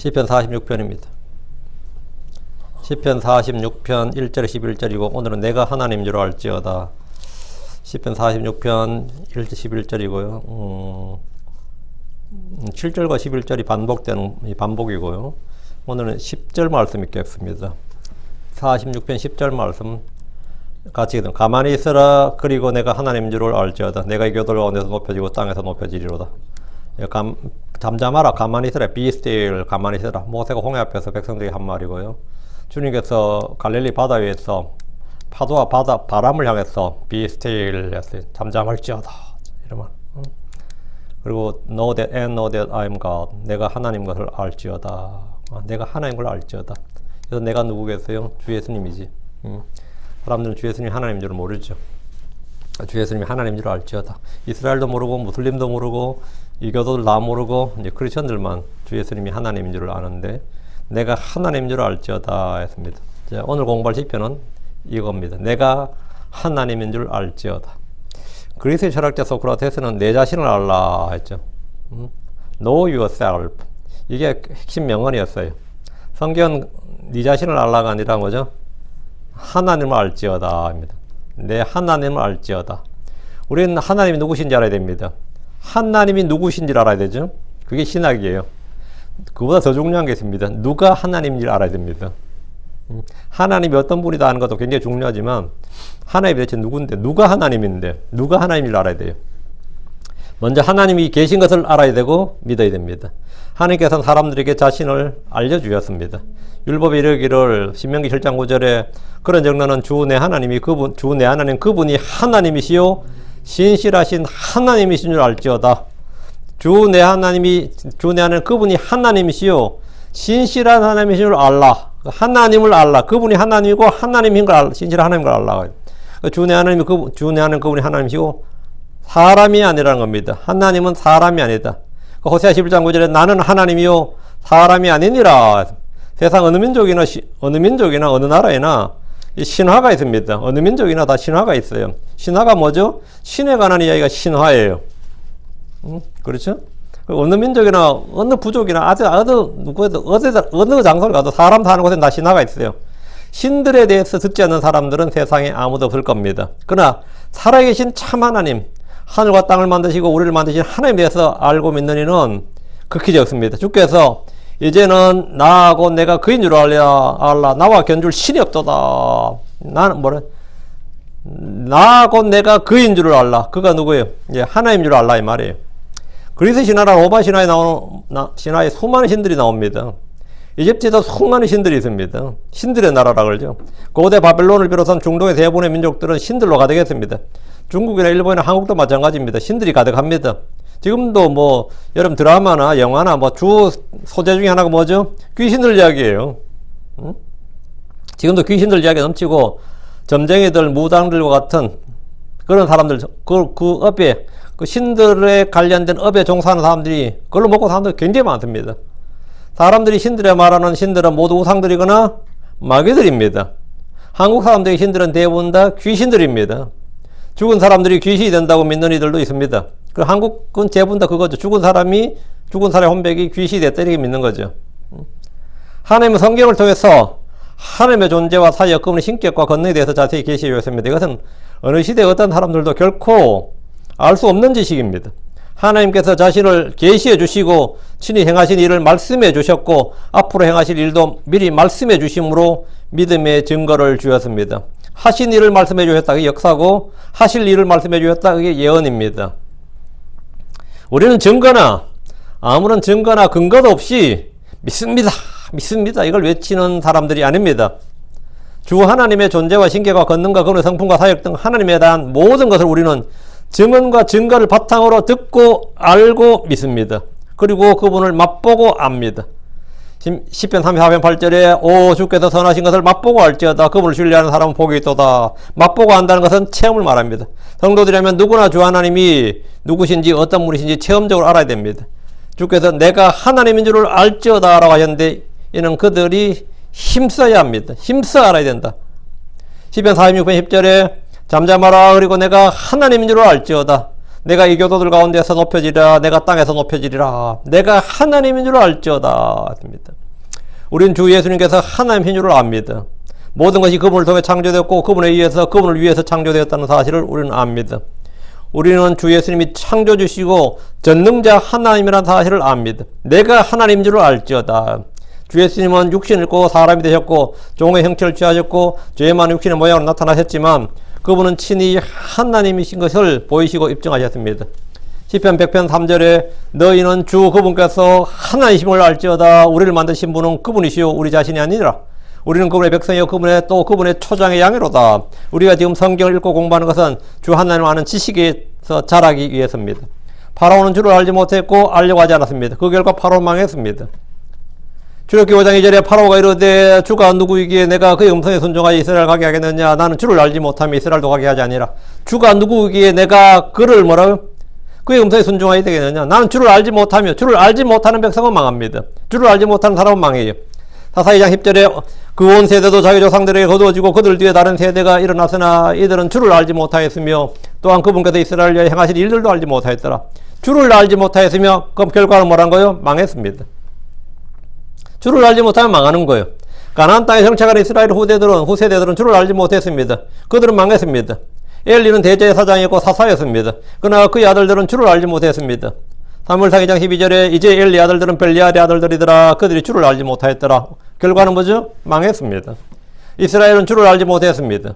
시편 46편입니다. 시편 46편 1절 11절이고 오늘은 내가 하나님인 줄 알지어다. 시편 46편 1절 11절이고요. 7절과 11절이 반복되는 반복이고요. 오늘은 10절 말씀 읽겠습니다. 46편 10절 말씀 같이 읽습니다. 가만히 있으라. 그리고 내가 하나님인 줄 알지어다. 내가 이 교들 가운데서 높여지고 땅에서 높여지리로다. 잠잠하라. 가만히 있으라. Be still. 가만히 있으라. 모세가 홍해 앞에서 백성들에게 한 말이고요. 주님께서 갈릴리 바다 위에서 파도와 바람을 향해서 Be still 했어요. 잠잠할지어다. 이런 말. 그리고 Know that and know that I am God. 내가 하나님 것을 알지어다. 내가 하나님 걸 알지어다. 그래서 내가 누구겠어요? 주 예수님이지. 사람들은 주 예수님이 하나님인 줄 모르죠. 주 예수님이 하나님인 줄 알지어다. 이스라엘도 모르고 무슬림도 모르고 이교도들 다 모르고 이제 크리스천들만 주 예수님이 하나님인 줄 아는데 내가 하나님인 줄 알지어다 했습니다. 자, 오늘 공부할 시편은 이겁니다. 내가 하나님인 줄 알지어다. 그리스의 철학자 소크라테스는 내 자신을 알라 했죠. Know yourself. 이게 핵심 명언이었어요. 성경은 네 자신을 알라가 아니라 뭐죠? 하나님을 알지어다 입니다. 내 하나님을 알지어다. 우리는 하나님이 누구신지 알아야 됩니다. 하나님이 누구신지를 알아야 되죠. 그게 신학이에요. 그보다 더 중요한 게 있습니다. 누가 하나님인지를 알아야 됩니다. 하나님이 어떤 분이다 하는 것도 굉장히 중요하지만 하나님이 대체 누군데, 누가 하나님인데, 누가 하나님인지를 알아야 돼요. 먼저 하나님이 계신 것을 알아야 되고 믿어야 됩니다. 하나님께서는 사람들에게 자신을 알려주셨습니다. 율법에 이르기를 신명기 7장 9절에 그런 정도는 주 내 하나님 그분이 하나님이시요 신실하신 하나님이신 줄 알지어다. 주 내 하나님 그분이 하나님이시요 신실한 하나님이신 줄 알라. 하나님을 알라. 그분이 하나님이고 하나님인 걸 알라. 신실한 하나님인 걸 알라. 주 내 하나님 그분이 하나님이시고 사람이 아니라는 겁니다. 하나님은 사람이 아니다. 호세아 11장 9절에 나는 하나님이요 사람이 아니니라. 세상 어느 민족이나 어느 나라에나 신화가 있습니다. 어느 민족이나 다 신화가 있어요. 신화가 뭐죠? 신에 관한 이야기가 신화예요. 그렇죠? 어느 민족이나 어느 부족이나 어느 장소를 가도 사람 사는 곳에 다 신화가 있어요. 신들에 대해서 듣지 않는 사람들은 세상에 아무도 없을 겁니다. 그러나 살아계신 참 하나님, 하늘과 땅을 만드시고 우리를 만드신 하나님에 대해서 알고 믿는 이는 극히 적습니다. 주께서 이제는 나하고 내가 그인 줄 알라. 나와 견줄 신이 없도다. 나하고 내가 그인 줄을 알라. 그가 누구예요? 이제 하나님인 줄 알라 이 말이에요. 그리스 신화나 로마 신화에 나오는 신화에 수많은 신들이 나옵니다. 이집트에도 수많은 신들이 있습니다. 신들의 나라라 그러죠. 고대 바벨론을 비롯한 중동의 대부분의 민족들은 신들로 가득했습니다. 중국이나 일본이나 한국도 마찬가지입니다. 신들이 가득합니다. 지금도 뭐 여러분 드라마나 영화나 뭐 주 소재 중에 하나가 뭐죠? 귀신들 이야기예요. 지금도 귀신들 이야기가 넘치고 점쟁이들, 무당들과 같은 그런 사람들 그 업에 그 신들에 관련된 업에 종사하는 사람들이 그걸로 먹고 사는 사람들이 굉장히 많습니다. 사람들이 신들에 말하는 신들은 모두 우상들이거나 마귀들입니다. 한국 사람들의 신들은 대부분 다 귀신들입니다. 죽은 사람들이 귀신이 된다고 믿는 이들도 있습니다. 그 한국은 대부분 다 그거죠. 죽은 사람의 혼백이 귀신이 됐다 이렇게 믿는 거죠. 하나님은 성경을 통해서 하나님의 존재와 사이의 끄는 신격과 권능에 대해서 자세히 계시해 주셨습니다. 이것은 어느 시대 어떤 사람들도 결코 알 수 없는 지식입니다. 하나님께서 자신을 계시해 주시고 친히 행하신 일을 말씀해 주셨고 앞으로 행하실 일도 미리 말씀해 주심으로 믿음의 증거를 주었습니다. 하신 일을 말씀해 주셨다. 그게 역사고 하실 일을 말씀해 주셨다. 그게 예언입니다. 우리는 증거나 아무런 증거나 근거도 없이 믿습니다. 이걸 외치는 사람들이 아닙니다. 주 하나님의 존재와 신격과 권능과 그분의 성품과 사역 등 하나님에 대한 모든 것을 우리는 증언과 증거를 바탕으로 듣고 알고 믿습니다. 그리고 그분을 맛보고 압니다. 시편 34편 8절에 오 주께서 선하신 것을 맛보고 알지어다. 그분을 신뢰하는 사람은 복이 있도다. 맛보고 안다는 것은 체험을 말합니다. 성도들이라면 누구나 주 하나님이 누구신지 어떤 분이신지 체험적으로 알아야 됩니다. 주께서 내가 하나님인 줄을 알지어다 라고 하셨는데 이는 그들이 힘써야 합니다. 힘써 알아야 된다. 시편 46편 10절에 잠잠하라. 그리고 내가 하나님인 줄을 알지어다. 내가 이 교도들 가운데서 높여지리라. 내가 땅에서 높여지리라. 내가 하나님인 줄 알지어다. 우리는 주 예수님께서 하나님인 줄 압니다. 모든 것이 그분을 통해 창조되었고 그분에 의해서 그분을 위해서 창조되었다는 사실을 우리는 압니다. 우리는 주 예수님이 창조주시고 전능자 하나님이라는 사실을 압니다. 내가 하나님인 줄 알지어다. 주 예수님은 육신을 입고 사람이 되셨고 종의 형체를 취하셨고 죄의 많은 육신의 모양으로 나타나셨지만 그분은 친히 하나님이신 것을 보이시고 입증하셨습니다. 시편 100편 3절에 너희는 주 그분께서 하나님이심을 알지어다. 우리를 만드신 분은 그분이시요 우리 자신이 아니라 우리는 그분의 백성이요 그분의 초장의 양이로다. 우리가 지금 성경을 읽고 공부하는 것은 주 하나님을 아는 지식에서 자라기 위해서입니다. 파라오는 주를 알지 못했고 알려고 하지 않았습니다. 그 결과 파라오는 망했습니다. 출애굽기 5장 2절에 파라오가 이르되 주가 누구이기에 내가 그의 음성에 순종하여 이스라엘 가게 하겠느냐. 나는 주를 알지 못하며 이스라엘도 가게 하지 아니라. 주가 누구이기에 내가 그를 뭐라고? 그의 음성에 순종하여야 되겠느냐. 나는 주를 알지 못하며. 주를 알지 못하는 백성은 망합니다. 주를 알지 못하는 사람은 망해요. 사사 2장 10절에 그 온 세대도 자기 조상들에게 거두어지고 그들 뒤에 다른 세대가 일어났으나 이들은 주를 알지 못하였으며 또한 그분께서 이스라엘 위하여 행하실 일들도 알지 못하였더라. 주를 알지 못하였으며 그럼 결과는 뭐란 거예요? 망했습니다. 주를 알지 못하면 망하는 거예요. 가나안 땅에 정착한 이스라엘 후세대들은 주를 알지 못했습니다. 그들은 망했습니다. 엘리는 대제의 사장이었고 사사였습니다. 그러나 그의 아들들은 주를 알지 못했습니다. 사무엘상 2장 12절에 이제 엘리 아들들은 벨리알의 아들들이더라. 그들이 주를 알지 못하였더라. 결과는 뭐죠? 망했습니다. 이스라엘은 주를 알지 못했습니다.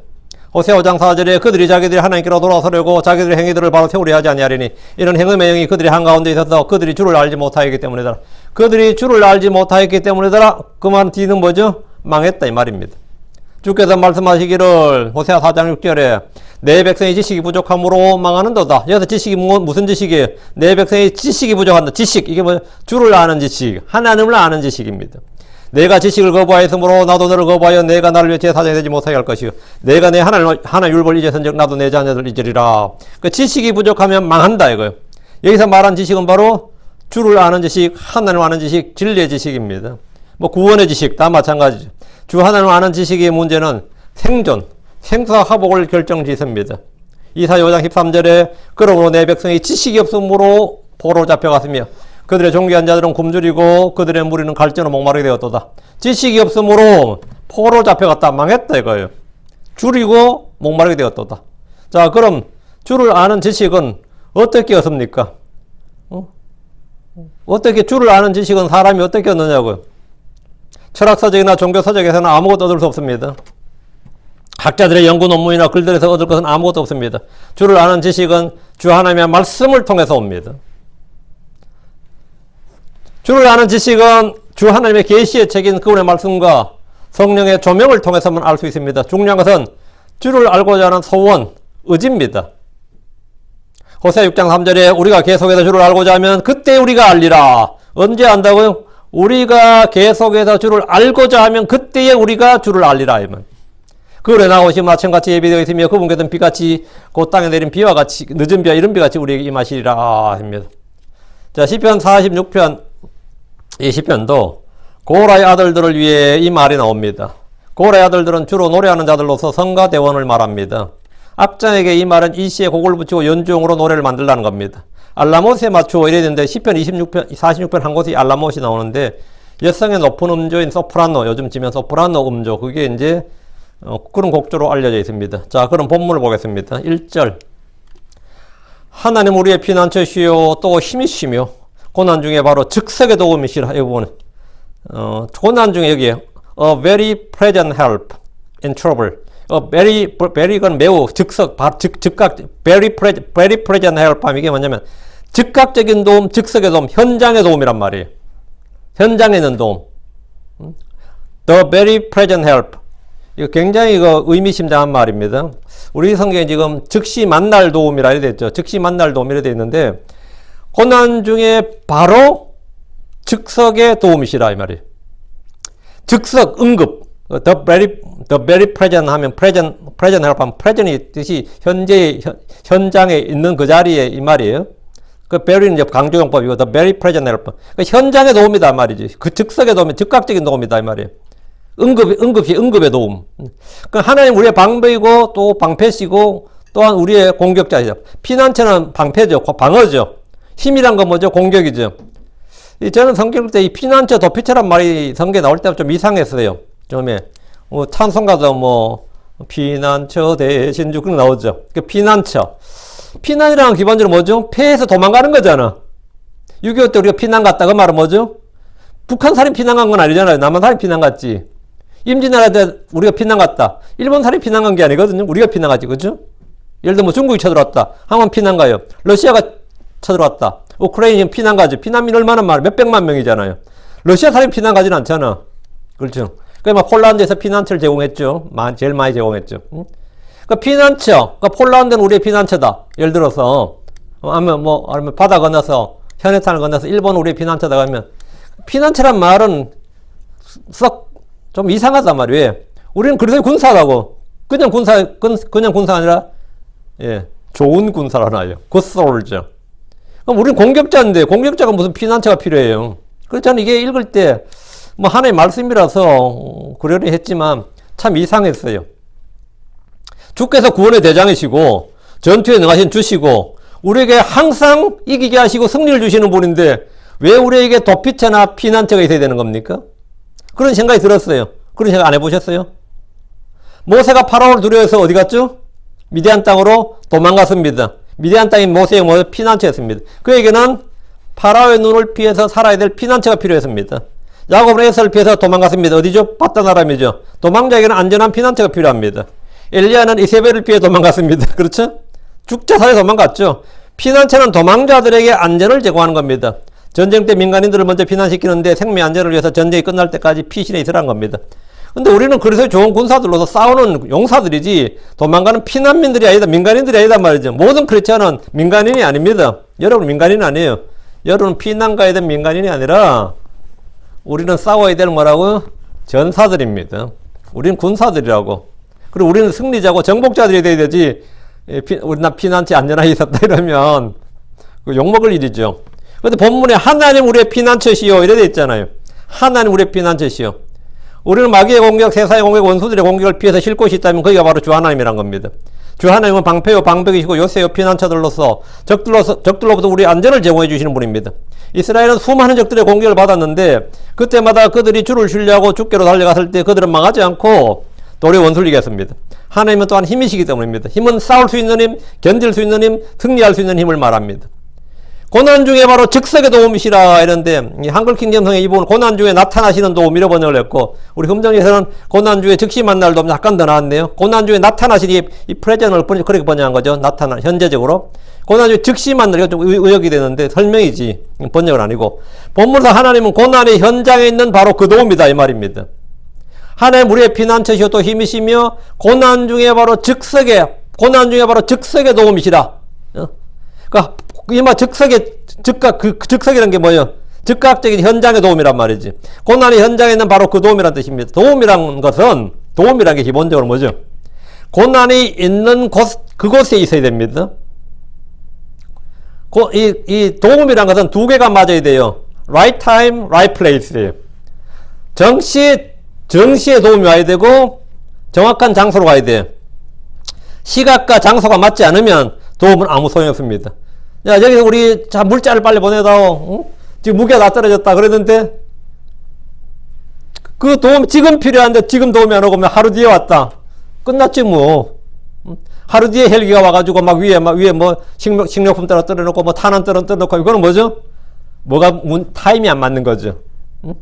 호세아 5장 4절에 그들이 자기들이 하나님께로 돌아서려고 자기들의 행위들을 바로 세우려 하지 아니하리니 이런 행음의 영이 그들의 한가운데 있어서 그들이 주를 알지 못하였기 때문이더라. 그들이 주를 알지 못하였기 때문이더라. 그 말 뒤는 뭐죠? 망했다 이 말입니다. 주께서 말씀하시기를 호세아 4장 6절에 내 백성의 지식이 부족함으로 망하는도다. 여기서 지식이 무슨 지식이에요? 내 백성의 지식이 부족한다. 지식 이게 뭐 주를 아는 지식, 하나님을 아는 지식입니다. 내가 지식을 거부하였으므로 나도 너를 거부하여 내가 나를 위해 제사장이 되지 못하게 할 것이요 내가 내 하나님 율법을 잊었은즉 나도 내 자녀들 잊으리라. 그 지식이 부족하면 망한다 이거예요. 여기서 말한 지식은 바로 주를 아는 지식, 하나님을 아는 지식, 진리의 지식입니다. 뭐 구원의 지식 다 마찬가지죠. 주 하나님을 아는 지식의 문제는 생존, 생사화복을 결정짓습니다. 이사야 5장 13절에 그러므로 내 백성이 지식이 없음으로 포로로 잡혀갔으며 그들의 존귀한 자들은 굶주리고 그들의 무리는 갈증으로 목마르게 되었도다. 지식이 없음으로 포로로 잡혀갔다. 망했다 이거예요. 줄이고 목마르게 되었도다. 자, 그럼 주를 아는 지식은 어떻게 얻습니까? 어떻게 주를 아는 지식은 사람이 어떻게 얻느냐고요? 철학서적이나 종교서적에서는 아무것도 얻을 수 없습니다. 학자들의 연구 논문이나 글들에서 얻을 것은 아무것도 없습니다. 주를 아는 지식은 주 하나님의 말씀을 통해서 옵니다. 주를 아는 지식은 주 하나님의 계시의 책인 그분의 말씀과 성령의 조명을 통해서만 알 수 있습니다. 중요한 것은 주를 알고자 하는 소원, 의지입니다. 호세아 6장 3절에 우리가 계속해서 주를 알고자 하면 그때 우리가 알리라. 언제 안다고요? 우리가 계속해서 주를 알고자 하면 그때에 우리가 주를 알리라. 그들의 나오시면 아침같이 예비되어 있으며 그분께서는 비같이 곧 땅에 내린 비와 같이 늦은 비와 이른 비같이 우리에게 임하시리라 합니다. 자, 시편 46편 이 시편도 고라의 아들들을 위해 이 말이 나옵니다. 고라의 아들들은 주로 노래하는 자들로서 성가 대원을 말합니다. 악장에게 이 말은 이 시에 곡을 붙이고 연주용으로 노래를 만들라는 겁니다. 알라못에 맞추어 이래야 되는데 시편 46편 한 곳이 알라못이 나오는데 여성의 높은 음조인 소프라노, 요즘 지면 소프라노 음조, 그게 이제 그런 곡조로 알려져 있습니다. 자, 그럼 본문을 보겠습니다. 1절 하나님 우리의 피난처시요 또 힘이시며 고난 중에 바로 즉석의 도움이시라. 이 부분은 고난 중에 여기에 a very present help in trouble. very건 매우 즉각 very present help 하면 이게 뭐냐면 즉각적인 도움, 즉석의 도움, 현장의 도움이란 말이에요. 현장에 있는 도움. The very present help. 이거 굉장히 의미심장한 말입니다. 우리 성경에 지금 즉시 만날 도움이라 이렇게 됐죠. 즉시 만날 도움이라 되어 있는데 고난 중에 바로 즉석의 도움이시라 이 말이에요. 즉석 응급. The very present 하면 present help 하면 present이 뜻이 현장에 있는 그 자리에 이 말이에요. 그 very는 이제 강조용법이고 the very present help. 그러니까 현장의 도움이다 이 말이지. 그 즉석의 도움이 즉각적인 도움이다 이 말이에요. 응급의 도움. 그러니까 하나님 우리의 방법이고 또 방패시고 또한 우리의 공격자이죠. 피난처는 방패죠. 방어죠. 힘이란 건 뭐죠? 공격이죠. 저는 성경 때 이 피난처 도피처란 말이 성경에 나올 때 좀 이상했어요. 처음에 찬송가도 뭐 피난처 대신 주 그런 거 나오죠. 그 피난처. 피난이라는 건 기본적으로 뭐죠? 폐에서 도망가는 거잖아. 6.25 때 우리가 피난 갔다 그 말은 뭐죠? 북한 사람이 피난 간 건 아니잖아요. 남한 사람이 피난 갔지. 임진왜란 때 우리가 피난 갔다. 일본 사람이 피난 간 게 아니거든요. 우리가 피난 갔지. 그죠? 예를 들면 중국이 쳐들어왔다. 한번 피난 가요. 러시아가 쳐들어왔다. 우크라이나는 피난 가지. 피난민 얼마나 많아? 몇백만 명이잖아요. 러시아 사람이 피난 가지는 않잖아. 그렇죠. 그러니까 폴란드에서 피난처를 제공했죠. 제일 많이 제공했죠. 그러니까 피난처. 그러니까 폴란드는 우리의 피난처다. 예를 들어서 아니면 바다 건너서 현해탄을 건너서 일본 우리의 피난처다 가면 피난처란 말은 썩 좀 이상하단 말이에요. 우리는 그래서 군사라고. 그냥 군사 아니라 좋은 군사라나요. 굿솔저. 그럼 우리는 공격자인데 공격자가 무슨 피난처가 필요해요. 그래서 저는 이게 읽을 때 뭐 하나의 말씀이라서 그러려 했지만 참 이상했어요. 주께서 구원의 대장이시고 전투에 능하신 주시고 우리에게 항상 이기게 하시고 승리를 주시는 분인데 왜 우리에게 도피처나 피난처가 있어야 되는 겁니까? 그런 생각이 들었어요. 그런 생각 안 해보셨어요? 모세가 파라오를 두려워해서 어디 갔죠? 미디안 땅으로 도망갔습니다. 미디안 땅이 모세의 피난처였습니다. 그에게는 파라오의 눈을 피해서 살아야 될 피난처가 필요했습니다. 야곱은 에서를 피해서 도망갔습니다. 어디죠? 바다나람이죠. 도망자에게는 안전한 피난처가 필요합니다. 엘리야는 이세벨을 피해 도망갔습니다. 그렇죠? 죽자 살아 도망갔죠. 피난처는 도망자들에게 안전을 제공하는 겁니다. 전쟁 때 민간인들을 먼저 피난시키는데 생명 안전을 위해서 전쟁이 끝날 때까지 피신해 있으라는 겁니다. 근데 우리는 그래서 좋은 군사들로서 싸우는 용사들이지 도망가는 피난민들이 아니다. 민간인들이 아니다 말이죠. 모든 크리스천은 민간인이 아닙니다. 여러분 민간인 아니에요. 여러분 피난 가야 될 민간인이 아니라 우리는 싸워야 될 뭐라고? 전사들입니다. 우리는 군사들이라고. 그리고 우리는 승리자고 정복자들이 돼야 되지. 우리나 피난처 안전하게 있었다 이러면 욕먹을 일이죠. 근데 본문에 하나님 우리의 피난처시오 이래 돼 있잖아요. 하나님 우리의 피난처시오. 우리는 마귀의 공격, 세상의 공격, 원수들의 공격을 피해서 쉴 곳이 있다면 거기가 바로 주 하나님이란 겁니다. 주 하나님은 방패요 방벽이시고 요새요 피난처들로서 적들로부터 우리 안전을 제공해 주시는 분입니다. 이스라엘은 수많은 적들의 공격을 받았는데 그때마다 그들이 주를 신뢰하고 주께로 달려갔을 때 그들은 망하지 않고 도리어 원수를 이겼습니다. 하나님은 또한 힘이시기 때문입니다. 힘은 싸울 수 있는 힘, 견딜 수 있는 힘, 승리할 수 있는 힘을 말합니다. 고난 중에 바로 즉석의 도움이시라 이런데 한글 킹잼성의 이 부분 고난 중에 나타나시는 도움이라 번역을 했고 우리 금정에서는 고난 중에 즉시 만날 도움 약간 더 나왔네요. 고난 중에 나타나시니 이 프레젠을 그렇게 번역한 거죠. 나타나 현재적으로 고난 중에 즉시 만날 이거 좀 의역이 되는데 설명이지 번역은 아니고 본문상 하나님은 고난의 현장에 있는 바로 그 도움이다 이 말입니다. 하나님 우리의 피난처시오 또 힘이시며 고난 중에 바로 즉석의 도움이시라. 그러니까 이마 즉석이라는 게 뭐예요? 즉각적인 현장의 도움이란 말이지. 고난의 현장에 있는 바로 그 도움이란 뜻입니다. 도움이란 게 기본적으로 뭐죠? 고난이 있는 그곳에 있어야 됩니다. 이 도움이란 것은 두 개가 맞아야 돼요. Right time, right place예요. 정시에 도움이 와야 되고 정확한 장소로 가야 돼요. 시각과 장소가 맞지 않으면 도움은 아무 소용이 없습니다. 야, 여기서 우리 물자를 빨리 보내다오. 응? 지금 무게가 다 떨어졌다. 그랬는데 그 도움 지금 필요한데 지금 도움이 안 오고 하루 뒤에 왔다. 끝났지 뭐. 하루 뒤에 헬기가 와가지고 막 위에 뭐 식료품 떨어뜨려놓고 뭐 탄환 떨어뜨려놓고 이거는 뭐죠? 타임이 안 맞는 거죠. 응?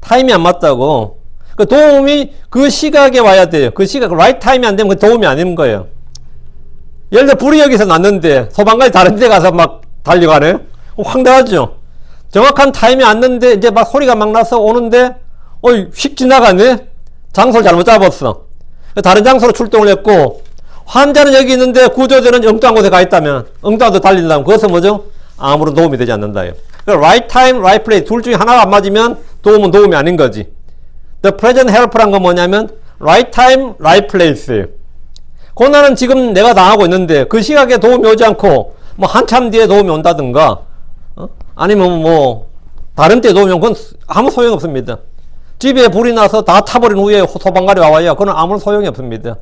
타임이 안 맞다고. 그 도움이 그 시각에 와야 돼요. 그 시각, 라이트 타임이 안 되면 그 도움이 아닌 거예요. 예를 들어 불이 여기서 났는데 소방관이 다른 데 가서 막 달려가네요. 황당하죠. 정확한 타임이 왔는데 이제 막 소리가 막 나서 오는데 휙 지나가네. 장소를 잘못 잡았어. 다른 장소로 출동을 했고 환자는 여기 있는데 구조대는 엉뚱한 곳에 가 있다면 엉뚱한 곳에 달린다면 그것은 뭐죠? 아무런 도움이 되지 않는다요. 그러니까 right time, right place 둘 중에 하나가 안 맞으면 도움은 도움이 아닌 거지. The present help란 건 뭐냐면 right time, right place예요. 고난은 지금 내가 당하고 있는데 그 시각에 도움이 오지 않고 뭐 한참 뒤에 도움이 온다든가 아니면 뭐 다른 때 도움이 오면 그건 아무 소용이 없습니다. 집에 불이 나서 다 타버린 후에 소방관이 와야 그건 아무 소용이 없습니다.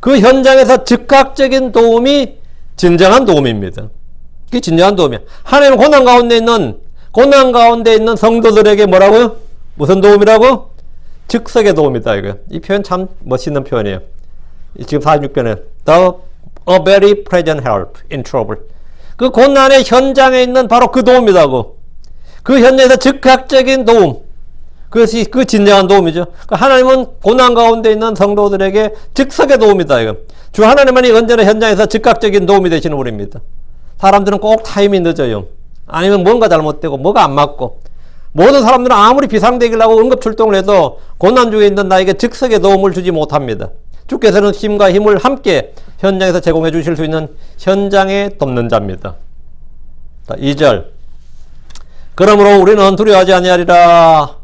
그 현장에서 즉각적인 도움이 진정한 도움입니다. 그게 진정한 도움이야. 하나님은 고난 가운데 있는 성도들에게 뭐라고요? 무슨 도움이라고? 즉석의 도움이다 이거. 이 표현 참 멋있는 표현이에요. 지금 46편에 a very present help in trouble. 그 고난의 현장에 있는 바로 그 도움이라고. 그 현장에서 즉각적인 도움. 그것이 그 진정한 도움이죠. 하나님은 고난 가운데 있는 성도들에게 즉석의 도움이다 이거. 주 하나님만이 언제나 현장에서 즉각적인 도움이 되시는 분입니다. 사람들은 꼭 타임이 늦어요. 아니면 뭔가 잘못되고 뭐가 안 맞고, 모든 사람들은 아무리 비상대기를 하고 응급 출동을 해도 고난 중에 있는 나에게 즉석의 도움을 주지 못합니다. 주께서는 힘과 힘을 함께 현장에서 제공해 주실 수 있는 현장에 돕는 자입니다. 2절. 그러므로 우리는 두려워하지 아니하리라.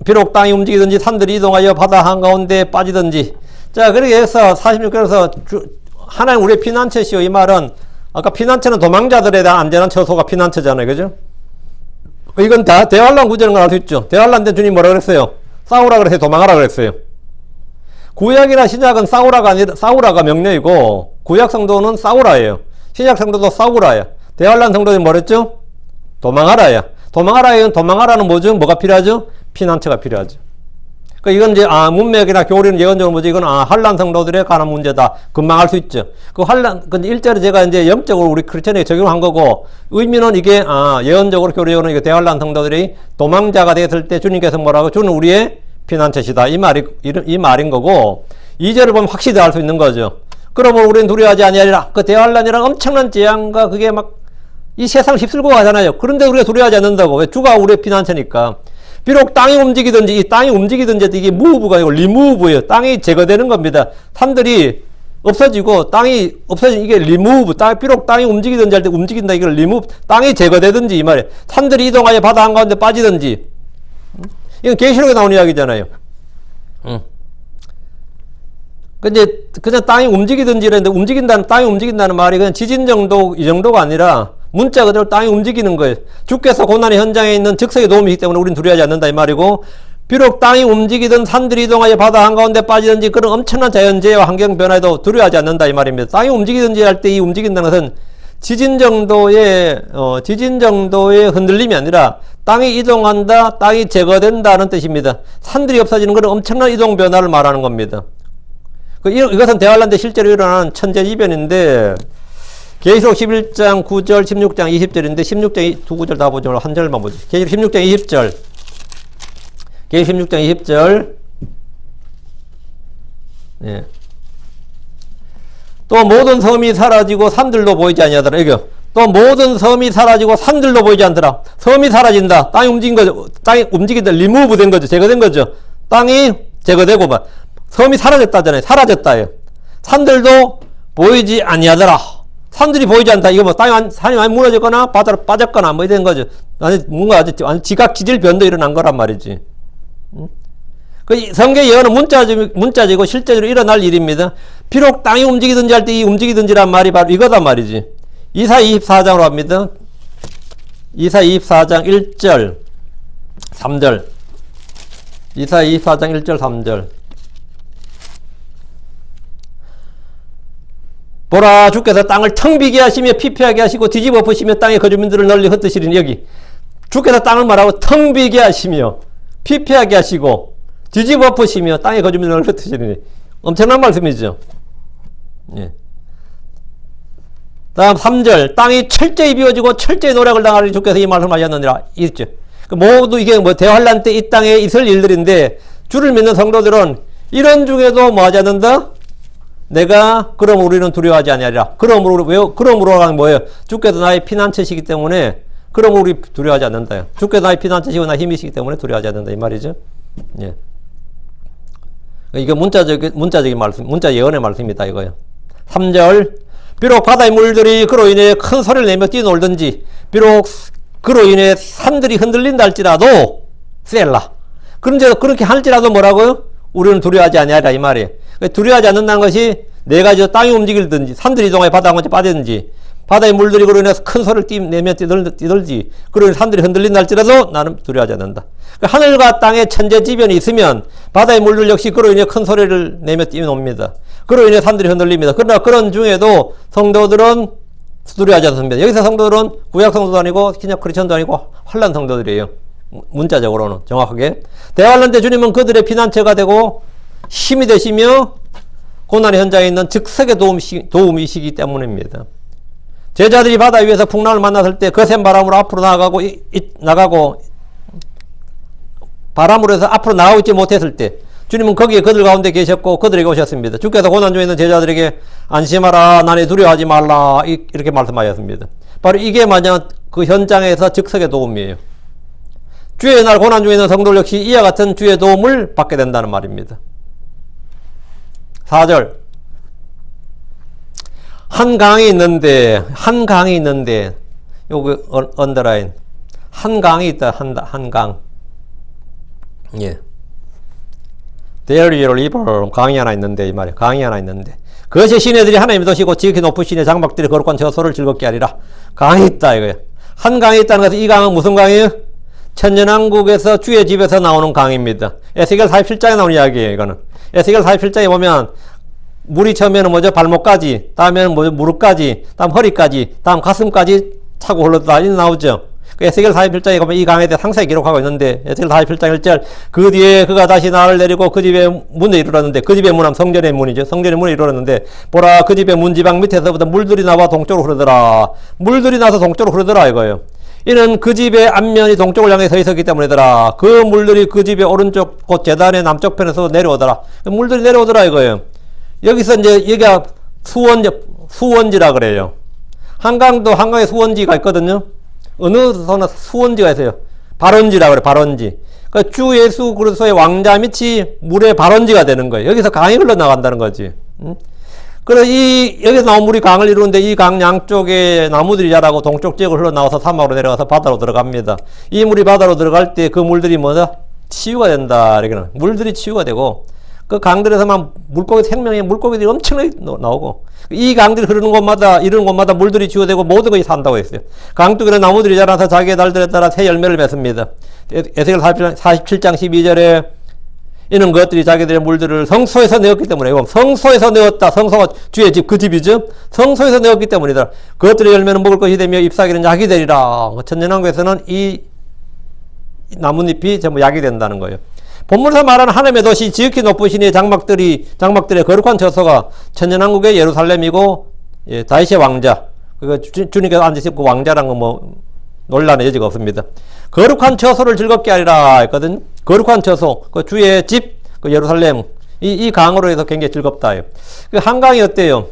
비록 땅이 움직이든지 산들이 이동하여 바다 한가운데 빠지든지. 자, 그렇게 해서 46절에서 하나님 우리의 피난처시오. 이 말은 아까 피난처는 도망자들에 대한 안전한 처소가 피난처잖아요. 그죠? 이건 다 대환란 구절인 걸 알 수 있죠. 대환란 때 주님 뭐라 그랬어요? 싸우라 그랬어요? 도망하라 그랬어요? 구약이나 신약은 싸우라가 명령이고, 구약 성도는 싸우라예요. 신약 성도도 싸우라야. 대환란 성도는 뭐랬죠? 도망하라야. 도망하라는 뭐죠? 뭐가 필요하죠? 피난처가 필요하죠. 그러니까 이건 이제 문맥이나 교리는 예언적으로 뭐지? 이건 환란 성도들에 관한 문제다. 금방 알 수 있죠. 그 환란, 근데 일절에 제가 이제 영적으로 우리 크리스천에게 적용한 거고, 의미는 이게 예언적으로 교리적으로 이게 대환란 성도들이 도망자가 됐을 때 주님께서 뭐라고? 주는 우리의 피난처시다. 이 말인 거고, 2절을 보면 확실히 알 수 있는 거죠. 그러므로 우리는 두려워하지 아니하리라. 그 대환란이란 엄청난 재앙과 그게 막 이 세상을 휩쓸고 가잖아요. 그런데 우리가 두려워하지 않는다고. 왜? 주가 우리의 피난처니까. 비록 땅이 움직이든지, 이게 무브가 아니고 리무브예요. 땅이 제거되는 겁니다. 산들이 없어지고, 땅이 없어지는 이게 리무브. 비록 땅이 움직이든지 할 때 움직인다. 이걸 리무브. 땅이 제거되든지 이 말이에요. 산들이 이동하여 바다 한가운데 빠지든지. 이건 계시록에 나온 이야기잖아요. 근데 그냥 땅이 움직이든지 이랬는데 땅이 움직인다는 말이 그냥 지진 정도, 이 정도가 아니라 문자 그대로 땅이 움직이는 거예요. 주께서 고난의 현장에 있는 즉석의 도움이기 때문에 우리는 두려워하지 않는다 이 말이고, 비록 땅이 움직이든 산들이 이동하여 바다 한가운데 빠지든지 그런 엄청난 자연재해와 환경 변화에도 두려워하지 않는다 이 말입니다. 땅이 움직이든지 할 때 이 움직인다는 것은 지진 정도의 흔들림이 아니라 땅이 이동한다, 땅이 제거된다는 뜻입니다. 산들이 없어지는 것은 엄청난 이동 변화를 말하는 겁니다. 이것은 대환란 때 실제로 일어나는 천재지변인데, 계시록 11장 9절, 16장 20절인데 16장 두 구절 다 보지 말고 한 절만 보지. 계시록 16장 20절. 계시록 16장 20절. 예. 또 모든 섬이 사라지고 산들도 보이지 아니하더라. 이거. 또 모든 섬이 사라지고 산들도 보이지 않더라. 섬이 사라진다. 땅이 움직인 거죠. 땅이 움직인다. 리무브 된 거죠. 제거된 거죠. 땅이 제거되고 막 섬이 사라졌다잖아요. 사라졌다예요. 산들도 보이지 아니하더라. 산들이 보이지 않다. 이거 뭐 산이 많이 무너졌거나 바다로 빠졌거나 뭐 이런 거죠. 아니 뭔가 아주 지각지질 변도 일어난 거란 말이지. 그 성경 예언은 문자지고 실제로 일어날 일입니다. 비록 땅이 움직이든지 할 때 이 움직이든지란 말이 바로 이거단 말이지. 이사 24장으로 합니다. 이사 24장 1절 3절. 이사 24장 1절 3절. 보라, 주께서 땅을 텅 비게 하시며 피폐하게 하시고 뒤집어 엎으시며 땅의 거주민들을 널리 흩으시리니. 여기 주께서 땅을 말하고 텅 비게 하시며 피폐하게 하시고 뒤집어 엎으시며 땅의 거주민들을 흩으시리니. 엄청난 말씀이죠. 예. 다음 3절. 땅이 철저히 비워지고 철저히 노력을 당하리니 주께서 이 말씀을 하셨느니라. 있죠. 모두 이게 뭐 대환란 때 이 땅에 있을 일들인데, 주를 믿는 성도들은 이런 중에도 뭐 하지 않는다? 내가 그럼 우리는 두려워하지 아니하리라. 그러므로가 뭐예요? 주께서 나의 피난처시기 때문에 그러므로 우리 두려워하지 않는다. 주께서 나의 피난처시고 나의 힘이시기 때문에 두려워하지 않는다 이 말이죠. 예. 이거 문자적인 말씀, 문자 예언의 말씀이다 이거예요. 3절. 비록 바다의 물들이 그로 인해 큰 소리를 내며 뛰놀든지, 비록 그로 인해 산들이 흔들린다 할지라도, 셀라. 그렇게 할지라도 뭐라고요? 우리는 두려워하지 아니하리라 이 말이에요. 두려워하지 않는다는 것이 내가 땅이 움직이든지 산들이 이동하여 바다 한곳에 빠지든지 바다의 물들이 그로 인해서 큰 소리를 내며 뛰들지 그로 인해 산들이 흔들린다 할지라도 나는 두려워하지 않는다. 하늘과 땅에 천재지변이 있으면 바다의 물들 역시 그로 인해 큰 소리를 내며 뛰어놉니다. 그로 인해 산들이 흔들립니다. 그러나 그런 중에도 성도들은 두려워하지 않습니다. 여기서 성도들은 구약 성도도 아니고 신약 크리스천도 아니고 환난 성도들이에요. 문자적으로는 정확하게. 대환란 때 주님은 그들의 피난처가 되고 힘이 되시며 고난의 현장에 있는 즉석의 도움이시기 때문입니다. 제자들이 바다 위에서 풍랑을 만났을 때 거센 바람으로 앞으로 나가고 바람으로 해서 앞으로 나가고 있지 못했을 때 주님은 거기에 그들 가운데 계셨고 그들에게 오셨습니다. 주께서 고난 중에 있는 제자들에게 안심하라, 나니 두려워하지 말라, 이렇게 말씀하셨습니다. 바로 이게 만약 그 현장에서 즉석의 도움이에요. 주의 날 고난 중에 있는 성도들 역시 이와 같은 주의 도움을 받게 된다는 말입니다. 4절. 한 강이 있는데 요거 언더라인. 한 강이 있다. 한 강. 예. There is a river. 강이 하나 있는데 이 말이에요. 강이 하나 있는데 그것이 시내들이 하나님의 도시고 지극히 높은 시내 장막들이 거룩한 저소를 즐겁게 하리라. 강이 있다 이거예요. 한 강이 있다는 것은 이 강은 무슨 강이에요? 천년왕국에서 주의 집에서 나오는 강입니다. 에스겔 47장에 나오는 이야기예요. 이거는 에스겔 47장에 보면 물이 처음에는 뭐죠? 발목까지, 다음에는 뭐죠? 무릎까지, 다음 허리까지, 다음 가슴까지 차고 흘러다 나오죠. 에스겔 47장에 보면 이 강에 대해 상세히 기록하고 있는데 에스겔 47장 1절 그 뒤에 그가 다시 나를 내리고 그 집의 문에 이르렀는데 그 집의 문은 성전의 문이죠. 성전의 문에 이르렀는데 보라 그 집의 문지방 밑에서부터 물들이 나와 동쪽으로 흐르더라. 물들이 나서 동쪽으로 흐르더라 이거예요. 이는 그 집의 앞면이 동쪽을 향해 서 있었기 때문이더라. 그 물들이 그 집의 오른쪽 곧 제단의 남쪽 편에서 내려오더라. 물들이 내려오더라 이거예요. 여기서 이제 여기가 수원지라 그래요. 한강도 한강에 수원지가 있거든요. 어느 서나 수원지가 있어요. 발원지라 그래. 발원지. 그러니까 주 예수 그리스도의 왕자 밑이 물의 발원지가 되는 거예요. 여기서 강이 흘러나간다는 거지. 그래서 여기서 나온 물이 강을 이루는데 이 강 양쪽에 나무들이 자라고 동쪽 지역을 흘러나와서 사막으로 내려가서 바다로 들어갑니다. 이 물이 바다로 들어갈 때 그 물들이 뭐다? 치유가 된다. 이렇게는 물들이 치유가 되고 그 강들에서만 물고기 생명의 물고기들이 엄청나게 나오고 이 강들이 흐르는 곳마다 이르는 곳마다 물들이 치유되고 모든 것이 산다고 했어요. 강둑에는 나무들이 자라서 자기의 달들에 따라 새 열매를 맺습니다. 에스겔 47장 12절에 이는 그것들이 자기들의 물들을 성소에서 내었기 때문에 성소에서 내었다. 성소가 주의 집 그 집이죠. 성소에서 내었기 때문이다. 그것들의 열매는 먹을 것이 되며 잎사귀는 약이 되리라. 천년왕국에서는 이 나뭇잎이 전부 약이 된다는 거예요. 본문에서 말하는 하나님의 도시 지극히 높으신 이 장막들의 거룩한 처소가 천년왕국의 예루살렘이고 예, 다윗의 왕자. 그 주님께서 앉으신 그 왕자라는 건 뭐 논란의 여지가 없습니다. 거룩한 처소를 즐겁게 하리라 했거든. 거룩한 처소, 그 주의 집, 그 예루살렘 이 강으로 해서 굉장히 즐겁다. 그 한강이 어때요?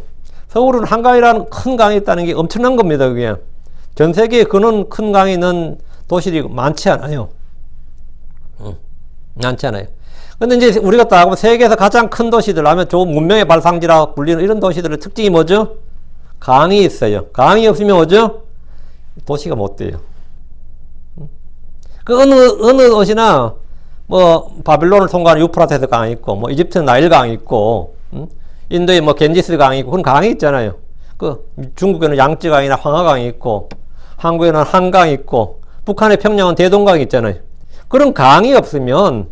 서울은 한강이라는 큰 강이 있다는 게 엄청난 겁니다. 그게 전 세계에 그런 큰 강이 있는 도시들이 많지 않아요. 많지 않아요. 근데 이제 우리가 딱 보면 세계에서 가장 큰 도시들 하면 좋은 문명의 발상지라 불리는 이런 도시들의 특징이 뭐죠? 강이 있어요. 강이 없으면 뭐죠? 도시가 못 돼요. 그 어느 도시나 뭐 바빌론을 통과하는 유프라테스 강이 있고 뭐 이집트는 나일 강이 있고 인도에 뭐 겐지스 강이 있고 그런 강이 있잖아요. 그 중국에는 양쯔 강이나 황하강이 있고 한국에는 한강이 있고 북한의 평양은 대동강이 있잖아요. 그런 강이 없으면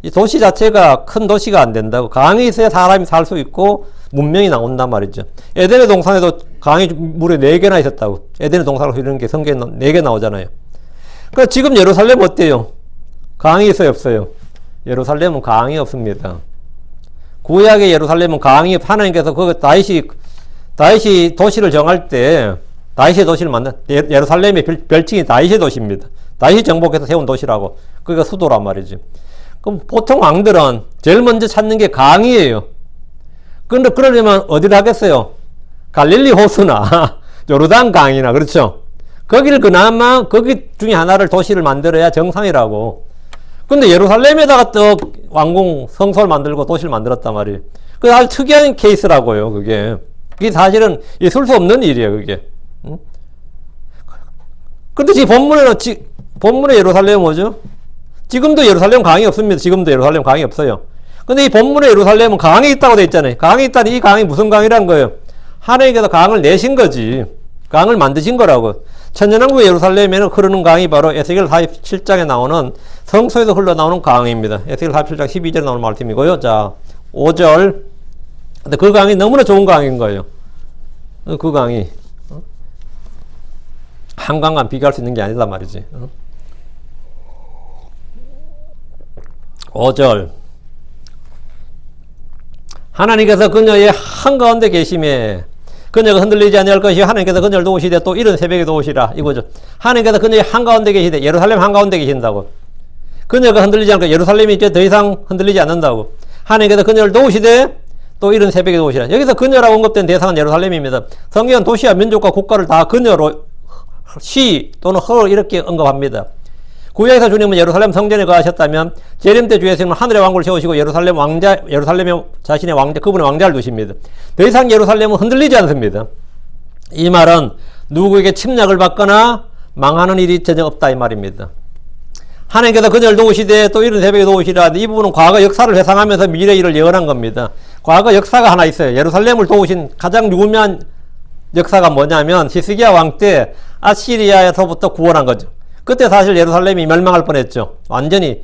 이 도시 자체가 큰 도시가 안 된다고. 강이 있어야 사람이 살 수 있고 문명이 나온단 말이죠. 에덴의 동산에도 강이 무려 4개나 있었다고. 에덴의 동산으로 이런 게 성경에 4개 나오잖아요. 그러니까 지금 예루살렘 어때요? 강이 있어요, 없어요? 예루살렘은 강이 없습니다. 구약의 예루살렘은 강이 하나님께서 그 다윗이 도시를 정할 때 다윗의 도시를 예루살렘의 별칭이 다윗의 도시입니다. 다윗이 정복해서 세운 도시라고. 그게 수도란 말이지. 그럼 보통 왕들은 제일 먼저 찾는 게 강이에요. 그런데 그러려면 어디를 하겠어요? 갈릴리 호수나 요르단 강이나 그렇죠? 거기를 그나마 거기 중에 하나를 도시를 만들어야 정상이라고. 근데 예루살렘에다가 또 왕궁 성소를 만들고 도시를 만들었단 말이에요. 그게 아주 특이한 케이스라고요. 그게 사실은 있을 수 없는 일이에요. 그게. 근데 지금 본문의 예루살렘은 뭐죠? 지금도 예루살렘 강이 없습니다. 지금도 예루살렘 강이 없어요. 근데 이 본문의 예루살렘은 강이 있다고 돼 있잖아요. 강이 있다니 이 강이 무슨 강이란 거예요? 하나님께서 강을 내신 거지. 강을 만드신 거라고. 천년왕국의 예루살렘에는 흐르는 강이 바로 에스겔 47장에 나오는 성소에서 흘러나오는 강입니다. 에스겔 47장 12절에 나오는 말씀이고요. 자, 5절 근데 그 강의 너무나 좋은 강의인 거예요. 그 강의. 한강과 비교할 수 있는 게 아니다 말이지. 5절. 하나님께서 그녀의 한가운데 계심에 그녀가 흔들리지 아니할 것이 하나님께서 그녀를 도우시되 또 이른 새벽에 도우시라 이거죠. 하나님께서 그녀의 한가운데 계시되 예루살렘 한가운데 계신다고. 그녀가 흔들리지 않고 예루살렘이 이제 더 이상 흔들리지 않는다고. 하나님께서 그녀를 도우시되 또 이른 새벽에 도우시라. 여기서 그녀라고 언급된 대상은 예루살렘입니다. 성경은 도시와 민족과 국가를 다 그녀로 시 또는 허 이렇게 언급합니다. 구약에서 주님은 예루살렘 성전에 거하셨다면 재림 때 주 예수님은 하늘의 왕국을 세우시고 예루살렘에 자신의 왕자, 그분의 왕자를 두십니다. 더 이상 예루살렘은 흔들리지 않습니다. 이 말은 누구에게 침략을 받거나 망하는 일이 전혀 없다 이 말입니다. 하나님께서 그녀를 도우시되 또 이른 새벽에 도우시라. 이 부분은 과거 역사를 회상하면서 미래 일을 예언한 겁니다. 과거 역사가 하나 있어요. 예루살렘을 도우신 가장 유명한 역사가 뭐냐면 히스기야 왕 때 아시리아에서부터 구원한 거죠. 그때 사실 예루살렘이 멸망할 뻔했죠. 완전히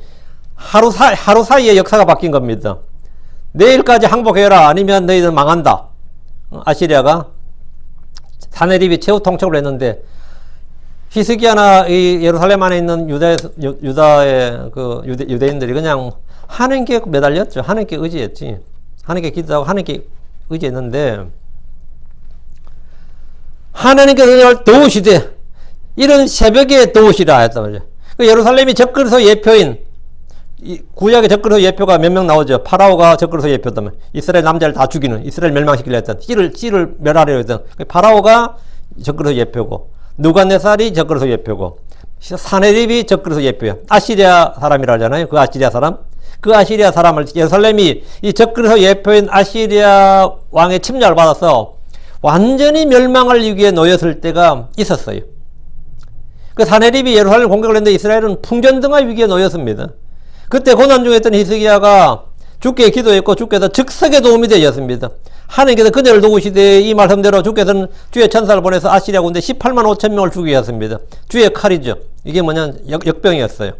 하루 사이에 역사가 바뀐 겁니다. 내일까지 항복해라 아니면 너희들 망한다. 아시리아가 사네립이 최후 통첩을 했는데 히스기야나 이 예루살렘 안에 있는 유다의 그 유대인들이 그냥 하나님께 매달렸죠. 하나님께 의지했지. 하나님께 기도하고 하나님께 의지했는데 하나님께서 그녀를 도우시되 이런 새벽에 도우시라 했단 말이에요. 그 예루살렘이 적그리스도 예표인 구약의 적그리스도 예표가 몇 명 나오죠. 파라오가 적그리스도 예표다면 이스라엘 남자를 다 죽이는 이스라엘 멸망시키려 했던 씨를 멸하려 했던 파라오가 적그리스도 예표고 느부갓네살이 적그리스도 예표고 사네립이 적그리스도 예표야. 아시리아 사람이라 하잖아요. 그 아시리아 사람. 그 아시리아 사람을 예루살렘이 이 적그리스도 예표인 아시리아 왕의 침략을 받아서 완전히 멸망할 위기에 놓였을 때가 있었어요. 그 사네립이 예루살렘을 공격을 했는데 이스라엘은 풍전등화 위기에 놓였습니다. 그때 고난 중에 있던 히스기야가 주께 기도했고 주께서 즉석에 도움이 되었습니다. 하나님께서 그녀를 도우시되 이 말씀대로 주께서는 주의 천사를 보내서 아시리아 군대 18만 5천 명을 죽이게 하였습니다. 주의 칼이죠. 이게 뭐냐 역병이었어요.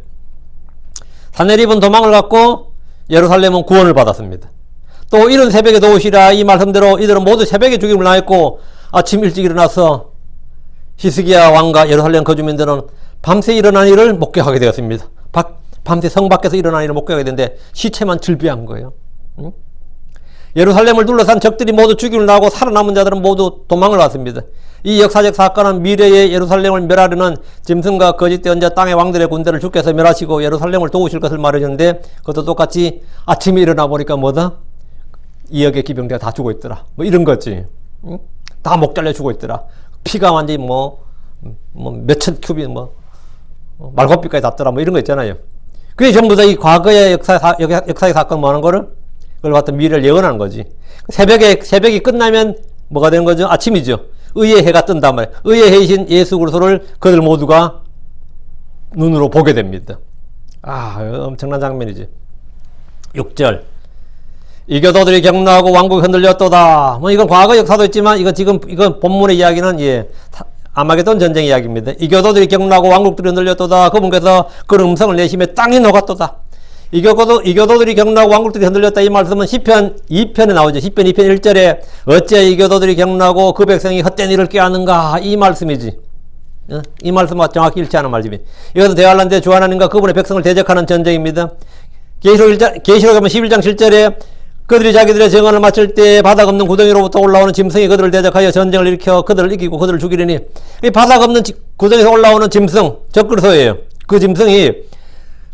사네립은 도망을 갔고 예루살렘은 구원을 받았습니다. 또 이른 새벽에 도우시라 이 말씀대로 이들은 모두 새벽에 죽임을 당했고 아침 일찍 일어나서 히스기야 왕과 예루살렘 거주민들은 밤새 일어난 일을 목격하게 되었습니다. 밤새 성 밖에서 일어난 일을 목격하게 되는데 시체만 즐비한 거예요. 응? 예루살렘을 둘러싼 적들이 모두 죽임을 당하고 살아남은 자들은 모두 도망을 왔습니다. 이 역사적 사건은 미래의 예루살렘을 멸하려는 짐승과 거짓 대언자 땅의 왕들의 군대를 주께서 멸하시고 예루살렘을 도우실 것을 말해주는데 그것도 똑같이 아침에 일어나 보니까 뭐다? 2억의 기병대가 다 죽어 있더라. 뭐 이런 거지. 응? 다 목 잘려 죽어 있더라. 피가 완전히 몇천 큐비 말고삐까지 닿더라. 뭐 이런 거 있잖아요. 그게 전부 다 이 과거의 역사의 사건 뭐 하는 거를 그걸 갖다 미래를 예언하는 거지. 새벽이 끝나면 뭐가 되는 거죠? 아침이죠. 의의 해가 뜬단 말이에요. 의의 해이신 예수 그리스도를 그들 모두가 눈으로 보게 됩니다. 엄청난 장면이지. 6절. 이교도들이 격노하고 왕국이 흔들렸도다. 이건 과거 역사도 있지만 이건 본문의 이야기는 아마게돈 전쟁 이야기입니다. 이교도들이 격노하고 왕국들이 흔들렸도다. 그분께서 그 음성을 내심에 땅이 녹았도다. 이교도들이 격노하고 왕국들이 흔들렸다. 이 말씀은 시편 2편에 나오죠. 시편 2편 1절에 어째 이교도들이 격노하고 그 백성이 헛된 일을 꾀하는가. 이 말씀이지. 이 말씀과 정확히 일치하는 말씀이. 이것은 대환란 때 주 하나님과 그분의 백성을 대적하는 전쟁입니다. 계시록 하면 11장 7절에 그들이 자기들의 정언을 마칠 때 바닥 없는 구덩이로부터 올라오는 짐승이 그들을 대적하여 전쟁을 일으켜 그들을 이기고 그들을 죽이려니 이 바닥 없는 구덩이에서 올라오는 짐승 적그리스도예요. 그 짐승이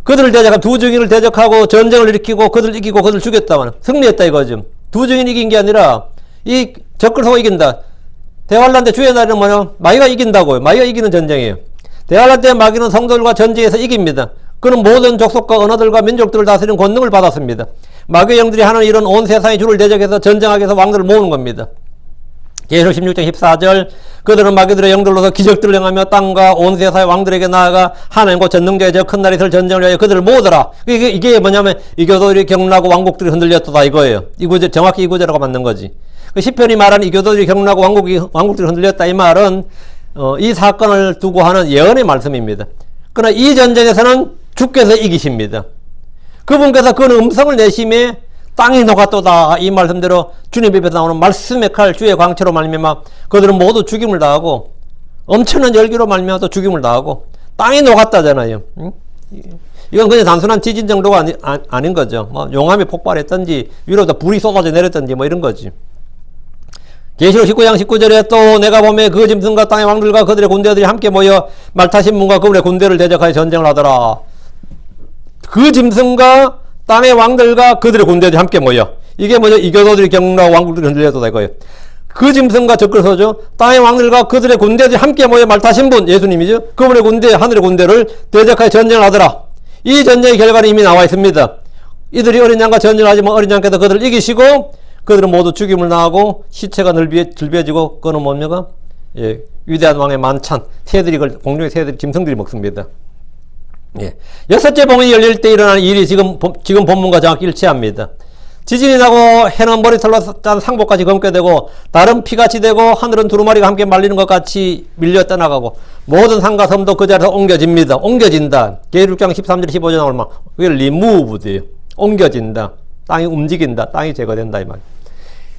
그들을 대적한 두 증인을 대적하고 전쟁을 일으키고 그들을 이기고 그들을 죽였다. 승리했다 이거죠. 두 증인이 이긴 게 아니라 이 적그리스도가 이긴다. 대환란 때 주의 날은 뭐냐? 마귀가 이긴다고요. 마귀가 이기는 전쟁이에요. 대환란 때 마귀는 성도들과 전쟁에서 이깁니다. 그는 모든 족속과 언어들과 민족들을 다스리는 권능을 받았습니다. 마귀의 영들이 하는 일은 온 세상의 주를 대적해서 전쟁하기 위해서 왕들을 모으는 겁니다. 계시록 16장 14절 그들은 마귀들의 영들로서 기적들을 행하며 땅과 온 세상의 왕들에게 나아가 하나님과 전능자의 저 큰 날이 있을 전쟁을 위하여 그들을 모으더라. 이게 뭐냐면 이교도들이 격노하고 왕국들이 흔들렸다 이거예요. 정확히 이 구절하고 맞는 거지. 그 시편이 말하는 이교도들이 격노하고 왕국들이 흔들렸다 이 말은 이 사건을 두고 하는 예언의 말씀입니다. 그러나 이 전쟁에서는 주께서 이기십니다. 그분께서 그 음성을 내심에 땅이 녹았도다. 이 말씀대로 주님 입에서 나오는 말씀의 칼, 주의 광채로 말미암아 그들은 모두 죽임을 당하고 엄청난 열기로 말미암아 또 죽임을 당하고 땅이 녹았다잖아요. 응? 이건 그냥 단순한 지진 정도가 아닌 거죠. 뭐 용암이 폭발했든지 위로부터 불이 쏟아져 내렸든지 뭐 이런 거지. 계시록 19장 19절에 또 내가 보매 그 짐승과 땅의 왕들과 그들의 군대들이 함께 모여 말 타신 분과 그분의 군대를 대적하여 전쟁을 하더라. 그 짐승과 땅의 왕들과 그들의 군대들이 함께 모여. 이게 뭐죠? 이교도들이 경로하고 왕국들이 흔들려도 되고요. 그 짐승과 적글서죠. 땅의 왕들과 그들의 군대들이 함께 모여 말 타신 분, 예수님이죠. 그분의 군대, 하늘의 군대를 대적하여 전쟁을 하더라. 이 전쟁의 결과는 이미 나와 있습니다. 이들이 어린 양과 전쟁을 하지만 어린 양께서 그들을 이기시고 그들은 모두 죽임을 당하고 시체가 들배지고 그는 뭡니까? 예, 위대한 왕의 만찬, 새들이 공중의 새들이 짐승들이 먹습니다. 예. 여섯째 봉이 열릴 때 일어나는 일이 지금 본문과 정확히 일치합니다. 지진이 나고 해는 머리털로 짠 상복같이 검게 되고 달은 피같이 되고 하늘은 두루마리가 함께 말리는 것 같이 밀려 떠나가고 모든 산과 섬도 그 자리에서 옮겨집니다. 옮겨진다. 계시록 6장 13절 15절 나오면 그게 removed예요. 옮겨진다. 땅이 움직인다. 땅이 제거된다 이 말.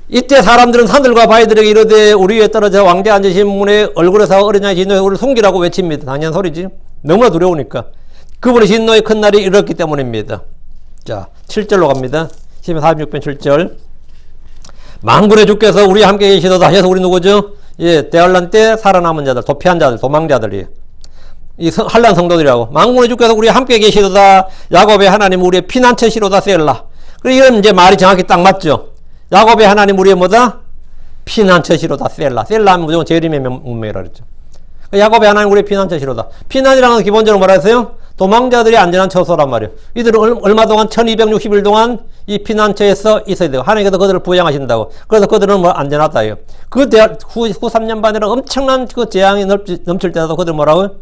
이때 사람들은 산들과 바위들에게 이르되 우리 위에 떨어져 왕자 앉으신 분의 얼굴에서 어린 양의 진노의 우리를 숨기라고 외칩니다. 당연한 소리지. 너무나 두려우니까. 그분의 진노의 큰 날이 이르렀기 때문입니다. 자, 7절로 갑니다. 시편 46편 7절. 만군의 주께서 우리와 함께 계시도다 해서 우리 누구죠? 예, 대환란 때 살아남은 자들, 도피한 자들, 도망자들이에요. 이 한란 성도들이라고. 만군의 주께서 우리와 함께 계시도다. 야곱의 하나님 우리의 피난처시로다 셀라. 그리고 이런 이제 말이 정확히 딱 맞죠. 야곱의 하나님 우리의 뭐다? 피난처시로다 셀라. 셀라 하면 무조건 재림의 운명이라 그랬죠. 야곱의 하나님 우리의 피난처시로다. 피난이라는 건 기본적으로 뭐라 했어요? 도망자들이 안전한 처소란 말이에요. 이들은 얼마 동안 1260일 동안 이 피난처에서 있어야 돼요. 하나님께서 그들을 부양하신다고. 그래서 그들은 뭐 안전하다 해요. 그 후 3년 반이라 엄청난 그 재앙이 넘칠 때도 그들 뭐라고요?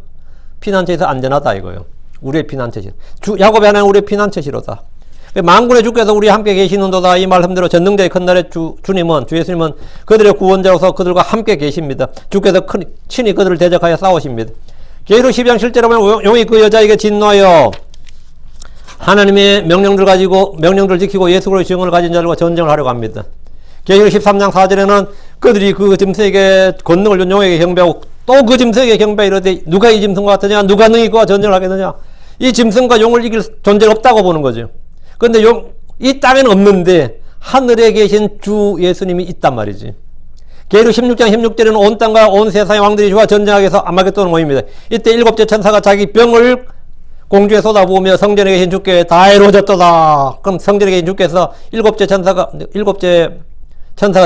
피난처에서 안전하다 이거예요. 우리의 피난처시. 야곱의 하나님 우리의 피난처시로다. 만군의 주께서 우리 함께 계시는도다. 이 말씀대로 전능자의 큰 날에 주 예수님은 그들의 구원자로서 그들과 함께 계십니다. 주께서 친히 그들을 대적하여 싸우십니다. 계시록 12장 7절에 보면 용이 그 여자에게 진노하여 하나님의 명령들 지키고 예수 그리스도의 증언을 가진 자들과 전쟁을 하려고 합니다. 계시록 13장 4절에는 그들이 그 짐승에게 권능을 준 용에게 경배하고 또 그 짐승에게 경배하여 이르되 누가 이 짐승과 같으냐? 누가 능히 그와 전쟁을 하겠느냐? 이 짐승과 용을 이길 존재가 없다고 보는 거죠. 그런데 이 땅에는 없는데 하늘에 계신 주 예수님이 있단 말이지. 계시록 16장 16절에는 온 땅과 온 세상의 왕들이 주와 전쟁하기 위해서 아마겟돈을 모입니다. 이때 일곱째 천사가 자기 병을 공중에 쏟아부으며 성전에 계신 주께 다 이루어졌도다. 그럼 성전에 계신 주께서 일곱째 천사가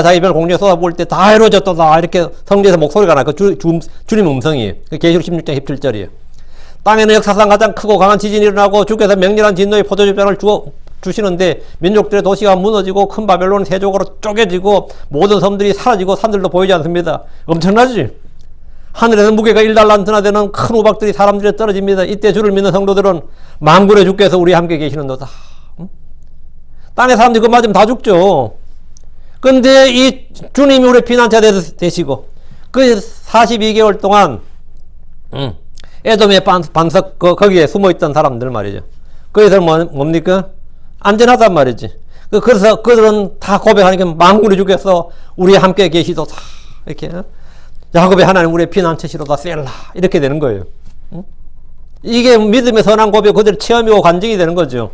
자기 병을 공중에 쏟아부을 때 다 이루어졌도다. 이렇게 성전에서 목소리가 나요. 그 주님 음성이에요. 계시록 16장 17절이에요. 땅에는 역사상 가장 크고 강한 지진이 일어나고 주께서 맹렬한 진노의 포도주병을 주시는데 민족들의 도시가 무너지고 큰 바벨론은 세족으로 쪼개지고 모든 섬들이 사라지고 산들도 보이지 않습니다. 엄청나지? 하늘에서 무게가 1달란트나 되는 큰 우박들이 사람들에 떨어집니다. 이때 주를 믿는 성도들은 만군의 주께서 우리와 함께 계시는도다. 땅의 사람들이 그거 맞으면 다 죽죠. 근데 이 주님이 우리의 피난처 되시고 그 42개월 동안 에돔의 반석 거기에 숨어있던 사람들 말이죠. 그래서 뭡니까? 안전하단 말이지. 그래서 그들은 다 고백하니까 만군의 주께서 우리와 함께 계시도다. 이렇게 야곱의 하나님 우리의 피난처시로다 셀라 이렇게 되는 거예요. 이게 믿음의 선한 고백 그들의 체험이고 관증이 되는 거죠.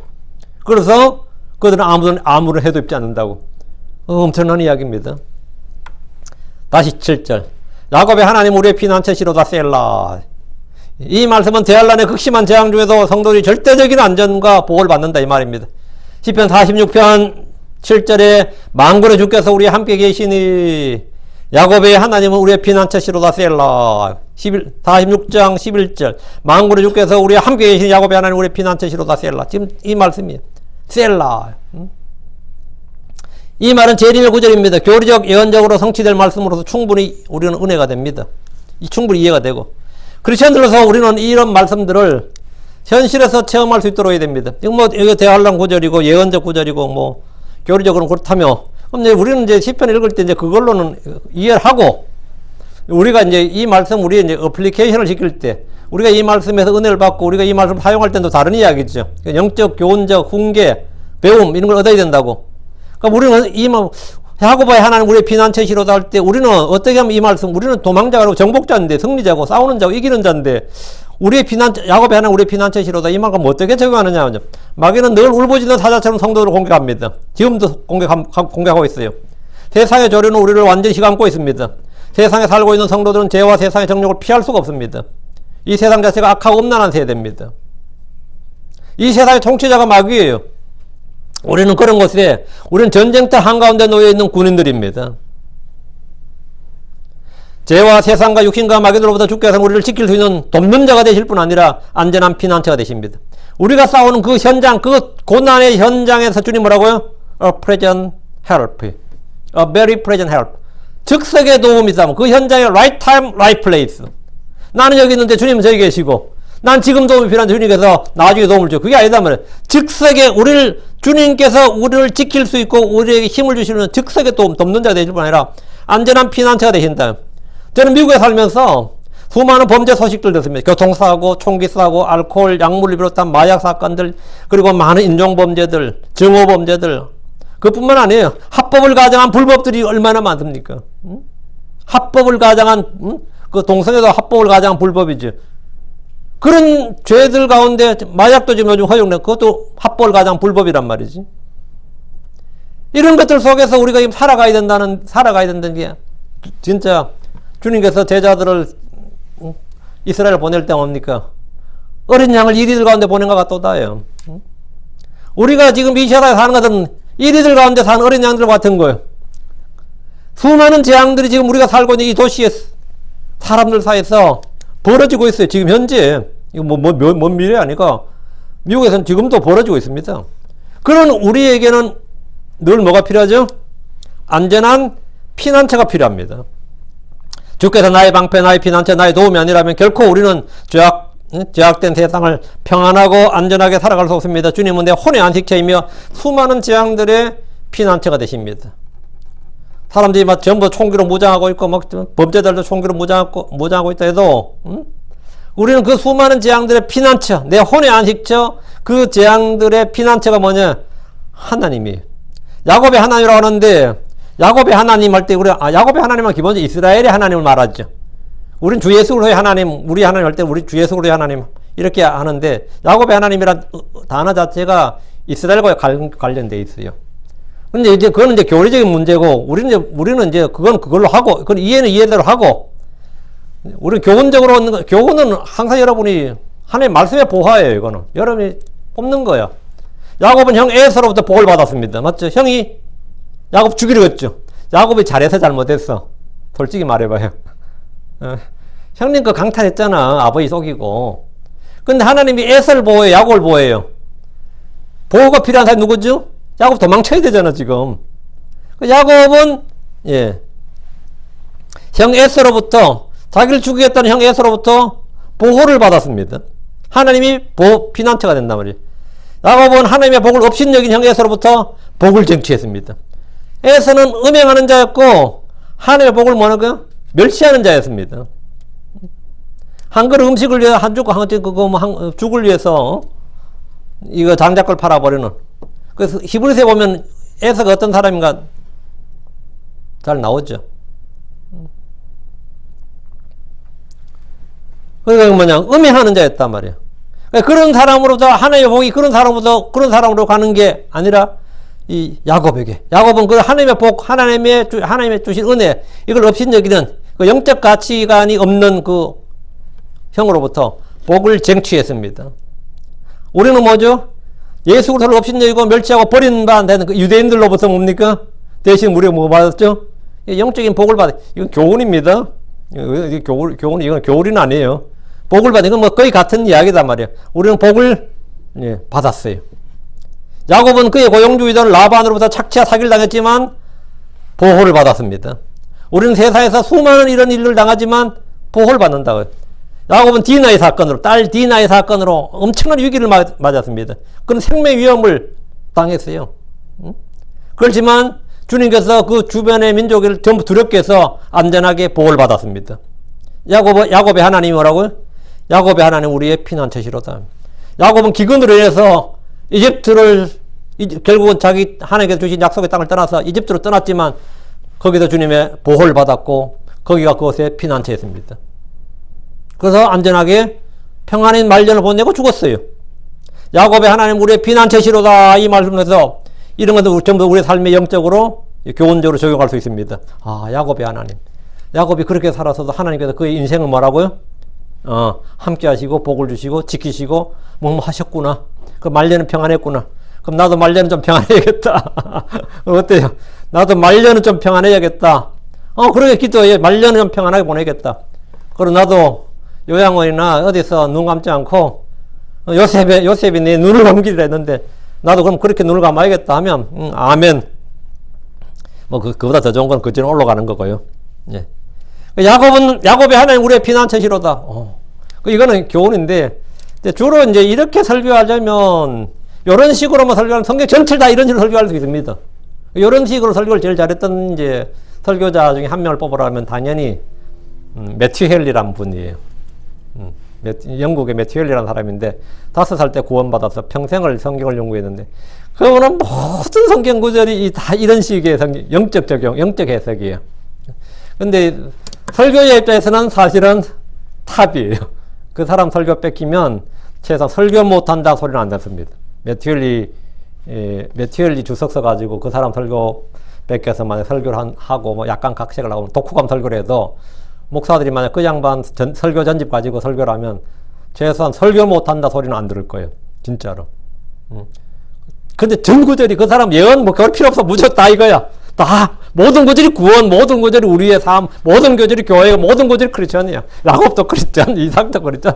그래서 그들은 아무런 해도 입지 않는다고. 엄청난 이야기입니다. 다시 7절. 야곱의 하나님 우리의 피난처시로다 셀라. 이 말씀은 대환란의 극심한 재앙 중에도 성도들이 절대적인 안전과 보호를 받는다 이 말입니다. 시편 46편 7절에 만군의 주께서 우리와 함께 계시니 야곱의 하나님은 우리의 피난처시로다 셀라. 46장 11절 만군의 주께서 우리와 함께 계시니 야곱의 하나님 우리의 피난처시로다 셀라. 지금 이 말씀이에요. 셀라. 이 말은 재림의 구절입니다. 교리적 예언적으로 성취될 말씀으로서 충분히 우리는 은혜가 됩니다. 충분히 이해가 되고 크리스천들로서 우리는 이런 말씀들을 현실에서 체험할 수 있도록 해야 됩니다. 이거 대환란 구절이고 예언적 구절이고 교리적으로는 그렇다며 그럼 이제 우리는 이제 시편 읽을 때 이제 그걸로는 이해를 하고 우리가 이제 이 말씀 우리 이제 어플리케이션을 시킬 때 우리가 이 말씀에서 은혜를 받고 우리가 이 말씀을 사용할 때도 다른 이야기죠. 영적, 교훈적, 훈계, 배움 이런 걸 얻어야 된다고. 그러니까 우리는 야고보의 하나님 우리의 피난처시로다 할 때 우리는 어떻게 하면 이 말씀, 우리는 도망자가 아니고 정복자인데, 승리자고 싸우는 자고 이기는 자인데, 우리의 피난처, 야고보의 하나님 우리의 피난처시로다 이 말과 어떻게 적용하느냐. 마귀는 늘 울부짖는 사자처럼 성도들을 공격합니다. 지금도 공격하고 있어요. 세상의 조류는 우리를 완전히 휘감고 있습니다. 세상에 살고 있는 성도들은 죄와 세상의 정욕을 피할 수가 없습니다. 이 세상 자체가 악하고 음란한 세대입니다. 이 세상의 통치자가 마귀예요. 우리는 그런 곳에, 우리는 전쟁터 한가운데 놓여 있는 군인들입니다. 죄와 세상과 육신과 마귀들로부터 주께서 우리를 지킬 수 있는 돕는 자가 되실 뿐 아니라 안전한 피난처가 되십니다. 우리가 싸우는 그 현장, 그 고난의 현장에서 주님 뭐라고요? A present help. A very present help. 즉석의 도움이다. 그 현장에 right time, right place. 나는 여기 있는데 주님은 저기 계시고, 난 지금 도움이 필요한데 주님께서 나중에 도움을 줘. 그게 아니다 말이에요. 즉석에 주님께서 우리를 지킬 수 있고 우리에게 힘을 주시는 즉석의 도움, 돕는 자가 되실 뿐 아니라 안전한 피난처가 되신다. 저는 미국에 살면서 수많은 범죄 소식들 듣습니다. 교통사고, 총기사고, 알코올, 약물을 비롯한 마약 사건들, 그리고 많은 인종범죄들, 증오범죄들. 그뿐만 아니에요. 합법을 가장한 불법들이 얼마나 많습니까? 합법을 가장한, 그 동성애도 합법을 가장한 불법이죠. 그런 죄들 가운데 마약도 지금 요즘 허용돼. 그것도 합법을 가장한 불법이란 말이지. 이런 것들 속에서 우리가 지금 살아가야 된다는 게, 진짜 주님께서 제자들을 이스라엘 보낼 때 뭡니까? 어린 양을 이리들 가운데 보낸 것 같도다요. 우리가 지금 이 세상에 사는 것은 이리들 가운데 사는 어린 양들 같은 거예요. 수많은 재앙들이 지금 우리가 살고 있는 이 도시의 사람들 사이에서 벌어지고 있어요. 지금 현재. 이거 먼 미래 아니까. 미국에서는 지금도 벌어지고 있습니다. 그런 우리에게는 늘 뭐가 필요하죠? 안전한 피난처가 필요합니다. 주께서 나의 방패, 나의 피난처, 나의 도움이 아니라면 결코 우리는 죄악된 세상을 평안하고 안전하게 살아갈 수 없습니다. 주님은 내 혼의 안식처이며 수많은 재앙들의 피난처가 되십니다. 사람들이 막 전부 총기로 무장하고 있고, 막 범죄자들도 총기로 무장하고 있다 해도, 우리는 그 수많은 재앙들의 피난처, 내 혼의 안식처, 그 재앙들의 피난처가 뭐냐? 하나님이에요. 야곱의 하나님이라고 하는데, 야곱의 하나님 할 때 야곱의 하나님은 기본적으로 이스라엘의 하나님을 말하죠. 우린 주 예수 그리스도의 하나님, 우리 하나님 할 때 우리 주 예수 그리스도의 하나님 이렇게 하는데, 야곱의 하나님이란 단어 자체가 이스라엘과 관련되어 있어요. 근데 이제 그거는 이제 교리적인 문제고, 우리는 이제 그걸로 하고, 그건 이해는 이해대로 하고, 우리는 교훈적으로 교훈은 항상 여러분이 하나님의 말씀의 보화예요. 이거는 여러분이 뽑는 거야. 야곱은 형 에서로부터 복을 받았습니다. 맞죠? 형이 야곱 죽이려고 했죠. 야곱이 잘해서 잘못했어. 솔직히 말해봐요. 형님 그 강탈했잖아. 아버지 속이고. 근데 하나님이 에서를 보호해요, 야곱을 보호해요. 보호가 필요한 사람이 누구죠? 야곱 도망쳐야 되잖아 지금. 야곱은 형 에서로부터, 자기를 죽이겠다는 형 에서로부터 보호를 받았습니다. 하나님이 피난처가 된단 말이에요. 야곱은 하나님의 복을 업신여긴 형 에서로부터 복을 쟁취했습니다. 에서는 음행하는 자였고 하나님의 복을 뭐라고요? 멸시하는 자였습니다. 한 그릇 음식을 위해 죽을 위해서 이거 장작걸 팔아버리는. 그래서 히브리서에 보면 에서가 어떤 사람인가 잘 나오죠. 그러니까 뭐냐, 음행하는 자였단 말이에요. 그러니까 그런 사람으로부터 하나님의 복이 그런 사람으로 가는 게 아니라 이 야곱에게, 야곱은 그 하나님의 복, 하나님의 주신 은혜, 이걸 업신여기는 그 영적 가치관이 없는 그 형으로부터 복을 쟁취했습니다. 우리는 뭐죠? 예수 그리스도를 업신여기고 멸시하고 버리는 바 되는 그 유대인들로부터 뭡니까? 대신 우리가 뭐 받았죠? 영적인 복을 이건 교훈입니다. 이건 교훈은 아니에요. 복을 받은 건 뭐 거의 같은 이야기단 말이에요. 우리는 복을 받았어요. 야곱은 그의 고용주이던 라반으로부터 착취와 사기를 당했지만 보호를 받았습니다. 우리는 세상에서 수많은 이런 일을 당하지만 보호를 받는다고요. 야곱은 디나의 사건으로, 딸 디나의 사건으로 엄청난 위기를 맞았습니다. 그런 생명 위험을 당했어요. 그렇지만 주님께서 그 주변의 민족을 전부 두렵게 해서 안전하게 보호를 받았습니다. 야곱의 하나님이 뭐라고요? 야곱의 하나님 우리의 피난처시로다. 야곱은 기근으로 인해서 이집트를 결국은 자기 하나님께서 주신 약속의 땅을 떠나서 이집트로 떠났지만 거기서 주님의 보호를 받았고 거기가 그것의 피난처였습니다. 그래서 안전하게 평안인 말년을 보내고 죽었어요. 야곱의 하나님 우리의 피난처시로다 이 말씀에서 이런 것도 전부 우리의 삶의 영적으로 교훈적으로 적용할 수 있습니다. 야곱의 하나님. 야곱이 그렇게 살아서도 하나님께서 그의 인생을 뭐라고요? 함께 하시고 복을 주시고 지키시고 뭐 하셨구나. 그 말년은 평안했구나. 그럼 나도 말년은 좀 평안해야겠다. 어때요? 나도 말년은 좀 평안해야겠다. 그러게 기도해. 말년은 좀 평안하게 보내겠다. 그리고 나도 요양원이나 어디서 눈 감지 않고 요셉이 내 눈을 감기려 했는데 나도 그럼 그렇게 눈을 감아야겠다 하면 아멘. 뭐 그보다 더 좋은 건 그전에 올라가는 거고요. 예. 야곱의 하나님 우리의 피난처시로다. 이거는 교훈인데 주로 이제 이렇게 설교하자면 이런 식으로만 설교하면 성경 전체를 다 이런 식으로 설교할 수 있습니다. 이런 식으로 설교를 제일 잘했던 이제 설교자 중에 한 명을 뽑으라면 당연히 매튜 헬리라는 분이에요. 영국의 매튜 헬리라는 사람인데 5살 때 구원받아서 평생을 성경을 연구했는데 그거는 모든 성경 구절이 다 이런 식의 영적 적용, 영적 해석이에요. 근데 설교자 입장에서는 사실은 탑이에요. 그 사람 설교 뺏기면 최소한 설교 못한다 소리는 안 듣습니다. 매튜 헬리 주석 가지고 그 사람 설교 뺏겨서 만약 설교를 하고 뭐 약간 각색을 하고 독후감 설교를 해도 목사들이 만약 그 양반 설교 전집 가지고 설교를 하면 최소한 설교 못한다 소리는 안 들을 거예요. 진짜로. 근데 전 구절이 그 사람 예언 뭐 그럴 필요 없어. 무조건 다 이거야. 다 모든 구절이 구원, 모든 구절이 우리의 삶, 모든 구절이 교회, 모든 구절이 크리스천이야. 야곱도 크리스천, 이삭도 크리스천.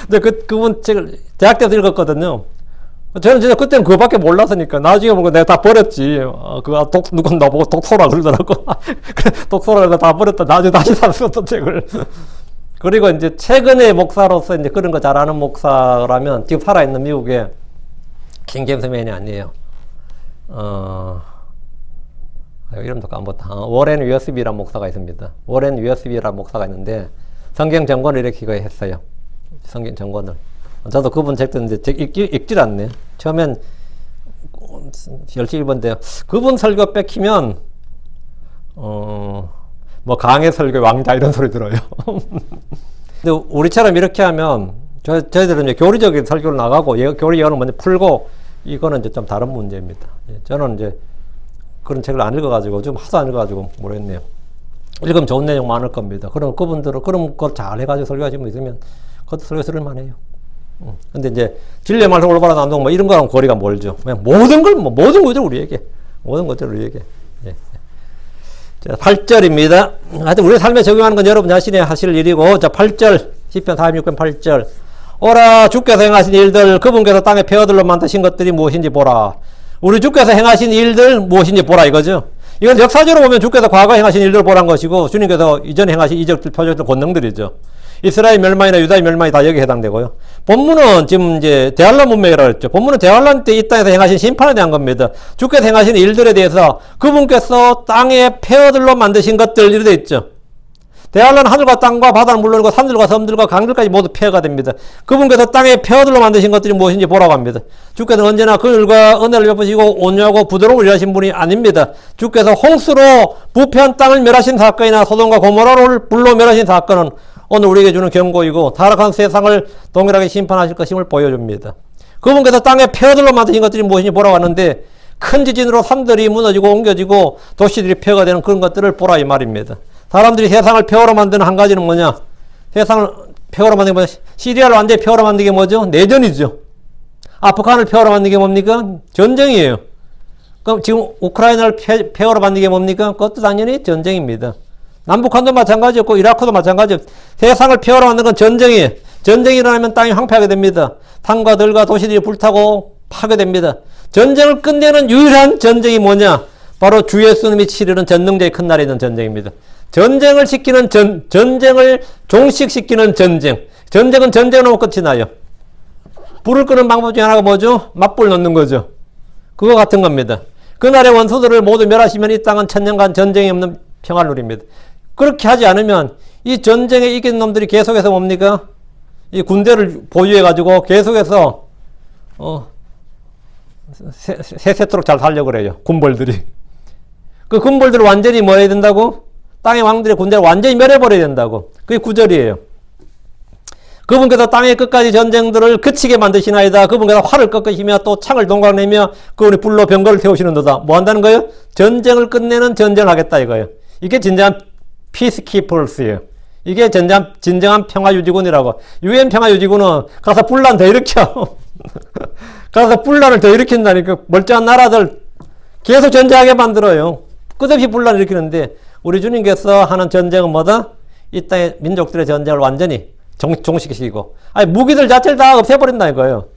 근데 그분 책을 대학 때도 읽었거든요. 저는 진짜 그때는 그거밖에 몰랐으니까 나중에 보고 내가 다 버렸지. 누군 나보고 독소라 그러더라고. 독소라 그래서 다 버렸다. 나중에 다시 샀어, 또 책을. 그리고 이제 최근에 목사로서 이제 그런 거 잘하는 목사라면 지금 살아있는 미국에 킹제임스맨이 아니에요. 이름도 까먹었다. 워렌 위어스비라는 목사가 있습니다. 워렌 위어스비라는 목사가 있는데 성경 전권을 이렇게 했어요. 성경 전권을. 저도 그분 책도 이제 읽질 않네. 처음엔 열심히 읽었는데요. 그분 설교 뺏기면 뭐 강의 설교 왕자 이런 소리 들어요. 근데 우리처럼 이렇게 하면 저희들은 이제 교리적인 설교를 나가고 교리 예언을 먼저 풀고 이거는 이제 좀 다른 문제입니다. 저는 이제 그런 책을 안 읽어가지고 좀 하도 안 읽어가지고 모르겠네요. 읽으면 좋은 내용 많을 겁니다. 그럼 그분들은 그런 걸 잘 해가지고 설교하시는 분 있으면 그것도 설교 들을만해요. 근데 이제 진리의 말씀 올바른 안동 뭐 이런 거랑 거리가 멀죠. 그냥 모든 것을 우리에게 예. 자, 8절입니다. 하여튼 우리 삶에 적용하는 건 여러분 자신이 하실 일이고, 자, 8절, 시편 46편 8절. 오라, 주께서 행하신 일들, 그분께서 땅에 폐허들로 만드신 것들이 무엇인지 보라. 우리 주께서 행하신 일들 무엇인지 보라 이거죠. 이건 역사적으로 보면 주께서 과거 행하신 일들을 보란 것이고, 주님께서 이전에 행하신 이적들, 표적들, 권능들이죠. 이스라엘 멸망이나 유다의 멸망이 다 여기에 해당되고요. 본문은 지금 이제 대환란 문명이라고 했죠. 본문은 대환란 때 이 땅에서 행하신 심판에 대한 겁니다. 주께서 행하신 일들에 대해서 그분께서 땅의 폐허들로 만드신 것들 이렇게 되어 있죠. 대환란 하늘과 땅과 바다는 물론이고 산들과 섬들과 강들까지 모두 폐허가 됩니다. 그분께서 땅의 폐허들로 만드신 것들이 무엇인지 보라고 합니다. 주께서는 언제나 그늘과 은혜를 베푸시고 온유하고 부드러움을 일하신 분이 아닙니다. 주께서 홍수로 부패한 땅을 멸하신 사건이나 소돔과 고모라를 불로 멸하신 사건은 오늘 우리에게 주는 경고이고 타락한 세상을 동일하게 심판하실 것임을 보여줍니다. 그분께서 땅의 폐허들로 만드신 것들이 무엇인지 보라고 하는데 큰 지진으로 산들이 무너지고 옮겨지고 도시들이 폐허가 되는 그런 것들을 보라 이 말입니다. 사람들이 세상을 폐허로 만드는 한 가지는 뭐냐? 세상을 폐허로 만드는 게 뭐냐? 시리아를 완전히 폐허로 만드는 게 뭐죠? 내전이죠. 아프간을 폐허로 만드는 게 뭡니까? 전쟁이에요. 그럼 지금 우크라이나를 폐허로 만드는 게 뭡니까? 그것도 당연히 전쟁입니다. 남북한도 마찬가지였고 이라크도 마찬가지였고 세상을 폐허로 만드는 건 전쟁이에요. 전쟁이 일어나면 땅이 황폐하게 됩니다. 산과 들과 도시들이 불타고 파괴됩니다. 전쟁을 끝내는 유일한 전쟁이 뭐냐? 바로 주 예수님이 치르는 전능제의 큰 날에 있는 전쟁입니다. 전쟁을 시키는 전쟁을 종식시키는 전쟁. 전쟁은 전쟁으로 끝이 나요. 불을 끄는 방법 중에 하나가 뭐죠? 맞불 놓는 거죠. 그거 같은 겁니다. 그날의 원수들을 모두 멸하시면 이 땅은 천년간 전쟁이 없는 평화를 누립니다. 그렇게 하지 않으면 이 전쟁에 이긴 놈들이 계속해서 뭡니까? 이 군대를 보유해가지고 계속해서 세세토록 잘 살려고 그래요. 군벌들이. 그 군벌들을 완전히 뭐 해야 된다고? 땅의 왕들의 군대를 완전히 멸해버려야 된다고. 그게 구절이에요. 그분께서 땅의 끝까지 전쟁들을 그치게 만드시나이다. 그분께서 활을 꺾으시며 또 창을 동강내며 그분이 불로 병거를 태우시는도다. 뭐 한다는 거예요? 전쟁을 끝내는 전쟁을 하겠다 이거예요. 이게 진정한 피스키퍼스예요. 이게 진정한 평화유지군이라고. UN 평화유지군은 가서 분란 더 일으켜. 가서 분란을 더 일으킨다니까. 멀쩡한 나라들 계속 전쟁하게 만들어요. 끝없이 분란을 일으키는데 우리 주님께서 하는 전쟁은 뭐다? 이 땅의 민족들의 전쟁을 완전히 종식시키고 아니 무기들 자체를 다 없애버린다 이거예요.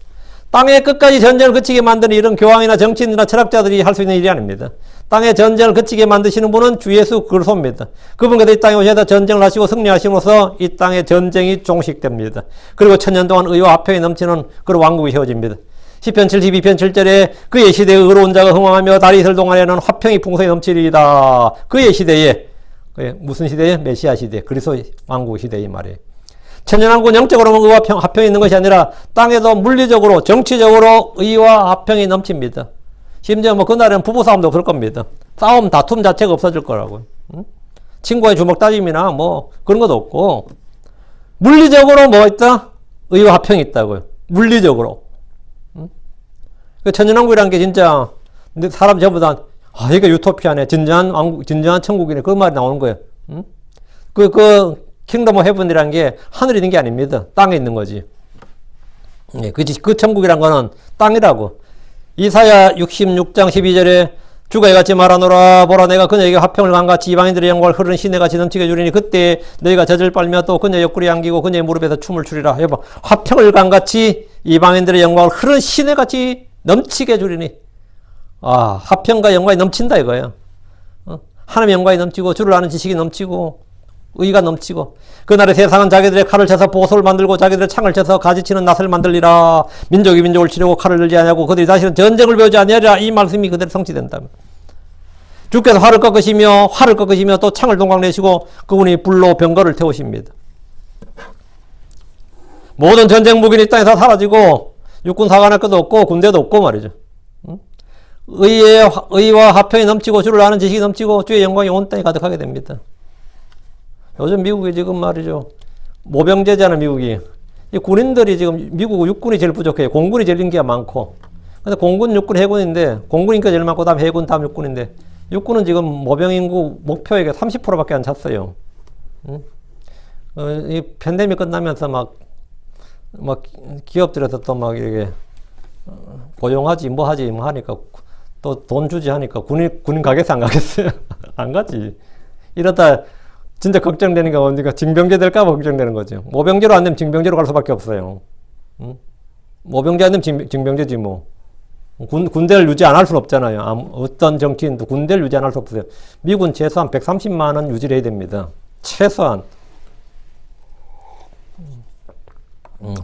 땅의 끝까지 전쟁을 그치게 만드는 이런 교황이나 정치인이나 철학자들이 할 수 있는 일이 아닙니다. 땅의 전쟁을 그치게 만드시는 분은 주 예수 그리스도입니다. 그분께서 이 땅에 오셔서 전쟁을 하시고 승리하심으로써 이 땅의 전쟁이 종식됩니다. 그리고 천년 동안 의와 화평이 넘치는 그런 왕국이 세워집니다. 시편 72편 7절에 그의 시대에 의로운 자가 흥왕하며 달이 있을 동안에는 화평이 풍성히 넘치리이다. 그의 시대에 무슨 시대에? 메시아 시대, 그리스도 왕국 시대의 말이에요. 천년왕국은 영적으로만 의와 화평이 있는 것이 아니라 땅에도 물리적으로 정치적으로 의와 화평이 넘칩니다. 심지어 뭐 그날에는 부부싸움도 그럴 겁니다. 싸움 다툼 자체가 없어질 거라고요. 친구의 주먹 따짐이나 뭐 그런 것도 없고 물리적으로 뭐 있다? 의와 화평이 있다고요. 물리적으로. 천년왕국이라는 게 진짜 사람 전부 다 이게 유토피아네. 진정한 왕국, 진정한 천국이네. 그 말이 나오는 거예요. 그 킹덤 오브 헤븐이라는 게 하늘에 있는 게 아닙니다. 땅에 있는 거지. 예, 그 천국이란 거는 땅이라고. 이사야 66장 12절에 주가 이같이 말하노라. 보라 내가 그녀에게 화평을 강같이 이방인들의 영광을 흐르는 시내같이 넘치게 주리니 그때 너희가 젖을 빨며 또 그녀의 옆구리 안기고 그녀의 무릎에서 춤을 추리라. 여보, 화평을 강같이 이방인들의 영광을 흐르는 시내같이 넘치게 주리니. 아, 화평과 영광이 넘친다 이거예요. 하나님의 영광이 넘치고 주를 아는 지식이 넘치고 의가 넘치고 그날에 세상은 자기들의 칼을 쳐서 보소를 만들고 자기들의 창을 쳐서 가지치는 낫을 만들리라. 민족이 민족을 치려고 칼을 들지 아니하고 그들이 다시는 전쟁을 배우지 아니하리라. 이 말씀이 그대로 성취된다. 주께서 활을 꺾으시며 또 창을 동강내시고 그분이 불로 병거를 태우십니다. 모든 전쟁 무기는 이 땅에서 사라지고 육군 사관할 것도 없고 군대도 없고 말이죠. 의와 화평이 넘치고 주를 아는 지식이 넘치고 주의 영광이 온 땅에 가득하게 됩니다. 요즘 미국이 지금 말이죠. 모병제잖아, 미국이. 이 군인들이 지금 미국 육군이 제일 부족해요. 공군이 제일 인기가 많고. 근데 공군, 육군, 해군인데 공군 인기가 제일 많고 다음 해군, 다음 육군인데 육군은 지금 모병 인구 목표액의 30%밖에 안 찼어요. 이 팬데믹 끝나면서 막 기업들에서 또 막 이렇게 고용하지 뭐 하니까 또 돈 주지 하니까 군인 가겠어 안 가겠어요? 안 가지. 이러다 진짜 걱정되는 게 뭡니까? 징병제 될까봐 걱정되는 거죠. 모병제로 안 되면 징병제로 갈 수밖에 없어요. 모병제 안 되면 징병제지 뭐. 군대를 유지 안 할 수는 없잖아요. 어떤 정치인도 군대를 유지 안 할 수 없어요. 미군 최소한 130만 원 유지를 해야 됩니다. 최소한.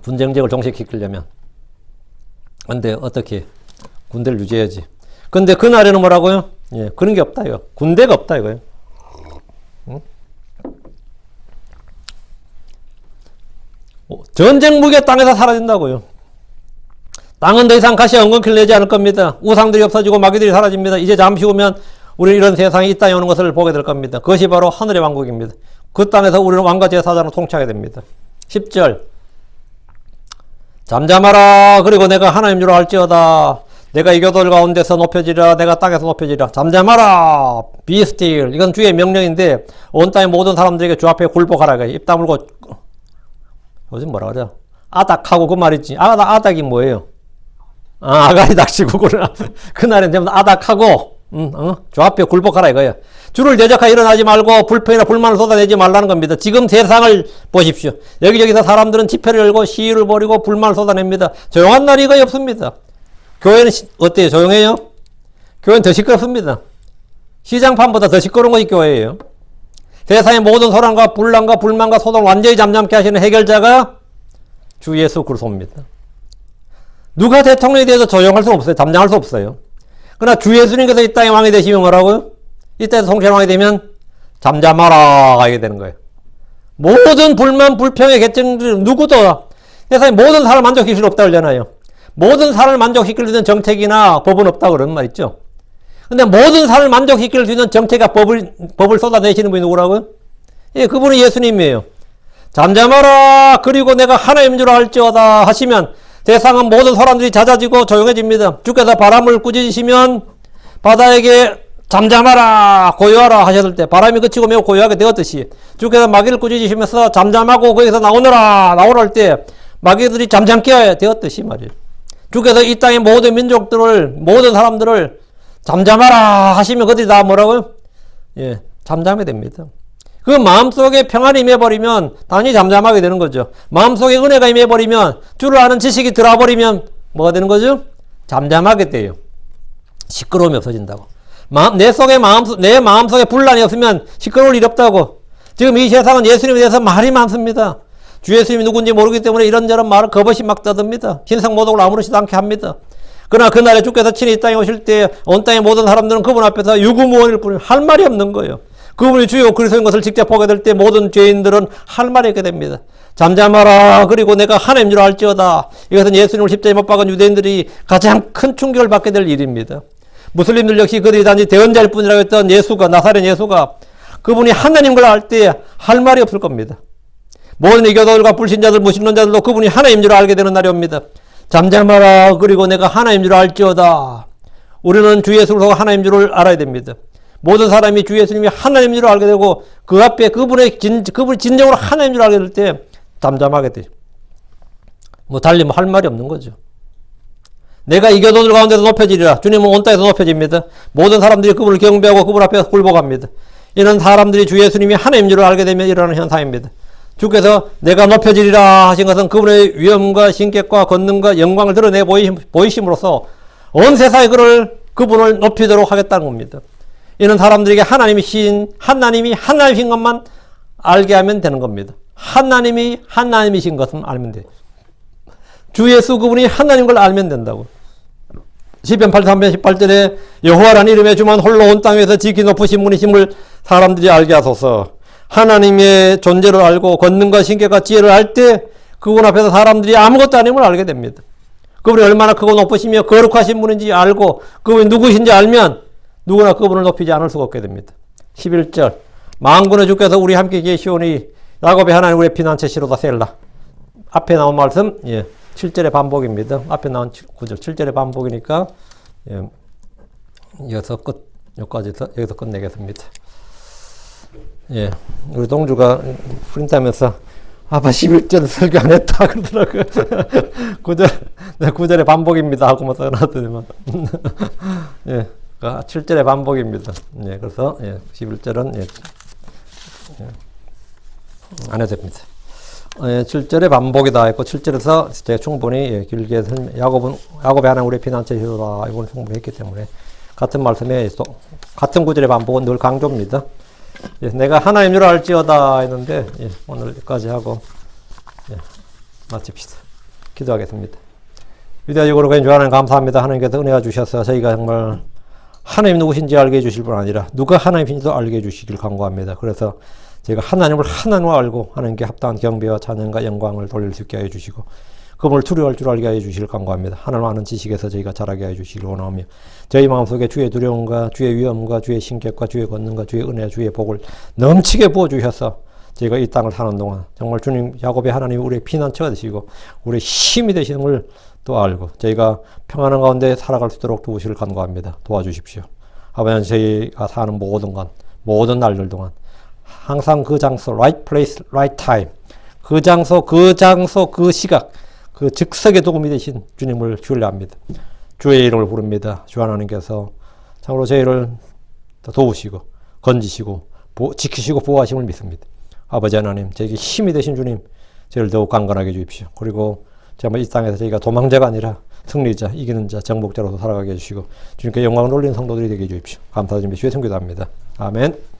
군정적을 종식시키려면. 근데 어떻게 군대를 유지해야지. 근데 그날에는 뭐라고요? 예, 그런 게 없다 이거. 군대가 없다 이거예요. 전쟁 무기가 땅에서 사라진다고요. 땅은 더 이상 가시 엉겅퀴를 내지 않을 겁니다. 우상들이 없어지고 마귀들이 사라집니다. 이제 잠시 후면 우리는 이런 세상이 이 땅에 오는 것을 보게 될 겁니다. 그것이 바로 하늘의 왕국입니다. 그 땅에서 우리는 왕과 제사장으로 통치하게 됩니다. 10절 잠잠하라. 그리고 내가 하나님 줄 알지어다. 내가 이 교들 가운데서 높여지리라. 내가 땅에서 높여지리라. 잠잠하라. Be still. 이건 주의 명령인데 온 땅의 모든 사람들에게 주 앞에 굴복하라. 입 다물고 요즘 뭐라 그래? 아닥하고 그 말이지. 아닥이 뭐예요? 아가리 닥치고 그날은 전부 아닥하고 주 앞에 굴복하라 이거예요. 주를 대적하여 일어나지 말고 불평이나 불만을 쏟아내지 말라는 겁니다. 지금 세상을 보십시오. 여기저기서 사람들은 집회를 열고 시위를 벌이고 불만을 쏟아냅니다. 조용한 날이 거의 없습니다. 교회는 어때요? 조용해요? 교회는 더 시끄럽습니다. 시장판보다 더 시끄러운 것이 교회예요. 세상의 모든 소란과 분란과 불만과 소동을 완전히 잠잠케 하시는 해결자가 주 예수 그리스도입니다. 누가 대통령에 대해서 조용할 수 없어요. 잠잠할 수 없어요. 그러나 주 예수님께서 이 땅의 왕이 되시면 뭐라고요? 이 땅에서 통치하는 왕이 되면 잠잠하라 하게 되는 거예요. 모든 불만 불평의 계층들 누구도 세상의 모든 사람 만족시킬 수 없다고 그러잖아요. 모든 사람을 만족시킬 수 있는 정책이나 법은 없다고 그런 말 있죠. 근데 모든 사람을 만족시킬 수 있는 정책과 법을 쏟아내시는 분이 누구라고요? 예, 그분이 예수님이에요. 잠잠하라 그리고 내가 하나님인 줄 알지어다 하시면 세상은 모든 사람들이 잦아지고 조용해집니다. 주께서 바람을 꾸짖으시면 바다에게 잠잠하라 고요하라 하셨을 때 바람이 그치고 매우 고요하게 되었듯이 주께서 마귀를 꾸짖으시면서 잠잠하고 거기서 나오너라 할 때 마귀들이 잠잠케 되었듯이 말이에요. 주께서 이 땅의 모든 민족들을 모든 사람들을 잠잠하라 하시면 그들이 다 뭐라고요? 예, 잠잠하게 됩니다. 그 마음속에 평안이 임해버리면 당연히 잠잠하게 되는 거죠. 마음속에 은혜가 임해버리면 주를 아는 지식이 들어와버리면 뭐가 되는 거죠? 잠잠하게 돼요. 시끄러움이 없어진다고. 내 마음속에 분란이 없으면 시끄러울 일 없다고. 지금 이 세상은 예수님에 대해서 말이 많습니다. 주 예수님이 누군지 모르기 때문에 이런저런 말을 겁없이 막 떠듭니다. 신성모독을 아무렇지도 않게 합니다. 그러나 그날에 주께서 친히 이 땅에 오실 때 온 땅의 모든 사람들은 그분 앞에서 유구무원일 뿐이면 할 말이 없는 거예요. 그분이 주요 그리스도인 것을 직접 보게 될 때 모든 죄인들은 할 말이 있게 됩니다. 잠잠하라 그리고 내가 하나님인 줄 알지어다. 이것은 예수님을 십자가에 못 박은 유대인들이 가장 큰 충격을 받게 될 일입니다. 무슬림들 역시 그들이 단지 대언자일 뿐이라고 했던 예수가 나사렛 예수가 그분이 하나님인 걸 알 때 할 말이 없을 겁니다. 모든 이교도들과 불신자들 무신론자들도 그분이 하나님인 줄 알게 되는 날이 옵니다. 잠잠하라 그리고 내가 하나님인 줄 알지어다. 우리는 주 예수로 하나님인 줄을 알아야 됩니다. 모든 사람이 주 예수님이 하나님인 줄 알게 되고 그 앞에 그분이 진정으로 하나님인 줄 알게 될 때 잠잠하게 돼요. 달리 할 말이 없는 거죠. 내가 이교도들 가운데서 높여지리라. 주님은 온 땅에서 높여집니다. 모든 사람들이 그분을 경배하고 그분 앞에서 굴복합니다. 이런 사람들이 주 예수님이 하나님인 줄 알게 되면 일어나는 현상입니다. 주께서 내가 높여지리라 하신 것은 그분의 위엄과 신격과 권능과 영광을 드러내 보이심으로써 온 세상에 그분을 높이도록 하겠다는 겁니다. 이는 사람들에게 하나님이 하나님이신 것만 알게 하면 되는 겁니다. 하나님이 하나님이신 것은 알면 돼요. 주 예수 그분이 하나님인 걸 알면 된다고. 시편 83편 18절에 여호와라는 이름의 주만 홀로 온 땅에서 지키 높으신 분이심을 사람들이 알게 하소서. 하나님의 존재를 알고 권능과 신격과 지혜를 알 때 그분 앞에서 사람들이 아무것도 아님을 알게 됩니다. 그분이 얼마나 크고 높으시며 거룩하신 분인지 알고 그분이 누구신지 알면 누구나 그분을 높이지 않을 수가 없게 됩니다. 11절 만군의 주께서 우리 함께 계시오니 야곱의 하나님 우리의 피난처시로다 셀라. 앞에 나온 말씀 7절의 반복입니다. 앞에 나온 9절 7절의 반복이니까 여기서 여기서 끝내겠습니다. 우리 동주가 프린트하면서 아빠 11절 설교 안 했다 그러더라고요. 9절의 반복입니다 하고만 써놨더니만 7절의 반복입니다. 그래서 11절은 안 해도 됩니다. 7절의 반복이다 했고 7절에서 제가 충분히 길게 야곱의 하나님 우리의 피난처시로다 이건 충분히 했기 때문에 같은 말씀에 같은 구절의 반복은 늘 강조입니다. 내가 하나님인 줄 알지어다 했는데 오늘 여기까지 하고 마칩시다. 기도하겠습니다. 위대하시고 거룩하신 주 하나님 감사합니다. 하나님께서 은혜가 주셔서 저희가 정말 하나님 누구신지 알게 해주실 뿐 아니라 누가 하나님인지도 알게 해주시길 간구합니다. 그래서 저희가 하나님을 하나님으로 알고 하나님께 합당한 경배와 찬양과 영광을 돌릴 수 있게 하여 주시고 그분을 두려워할 줄 알게 하여 주시길 간구합니다. 하나님 아는 지식에서 저희가 자라게 하여 주시길 원하며 저희 마음속에 주의 두려움과 주의 위엄과 주의 신격과 주의 권능과 주의 은혜 주의 복을 넘치게 부어주셔서 저희가 이 땅을 사는 동안 정말 주님 야곱의 하나님이 우리의 피난처가 되시고 우리의 힘이 되시는 걸 또 알고 저희가 평안한 가운데 살아갈 수 있도록 도우시길 간구합니다. 도와주십시오. 아버지 저희가 사는 모든 날들 동안 항상 그 장소 right place right time 그 장소 그 시각 그 즉석에 도움이 되신 주님을 신뢰합니다. 주의 이름을 부릅니다. 주 하나님께서 참으로 저희를 도우시고 건지시고 지키시고 보호하심을 믿습니다. 아버지 하나님 저에게 힘이 되신 주님 저희를 더욱 강건하게 해주십시오. 그리고 정말 이 땅에서 저희가 도망자가 아니라 승리자 이기는 자 정복자로서 살아가게 해주시고 주님께 영광을 돌리는 성도들이 되게 해주십시오. 감사드리며 주의 성기도합니다. 아멘.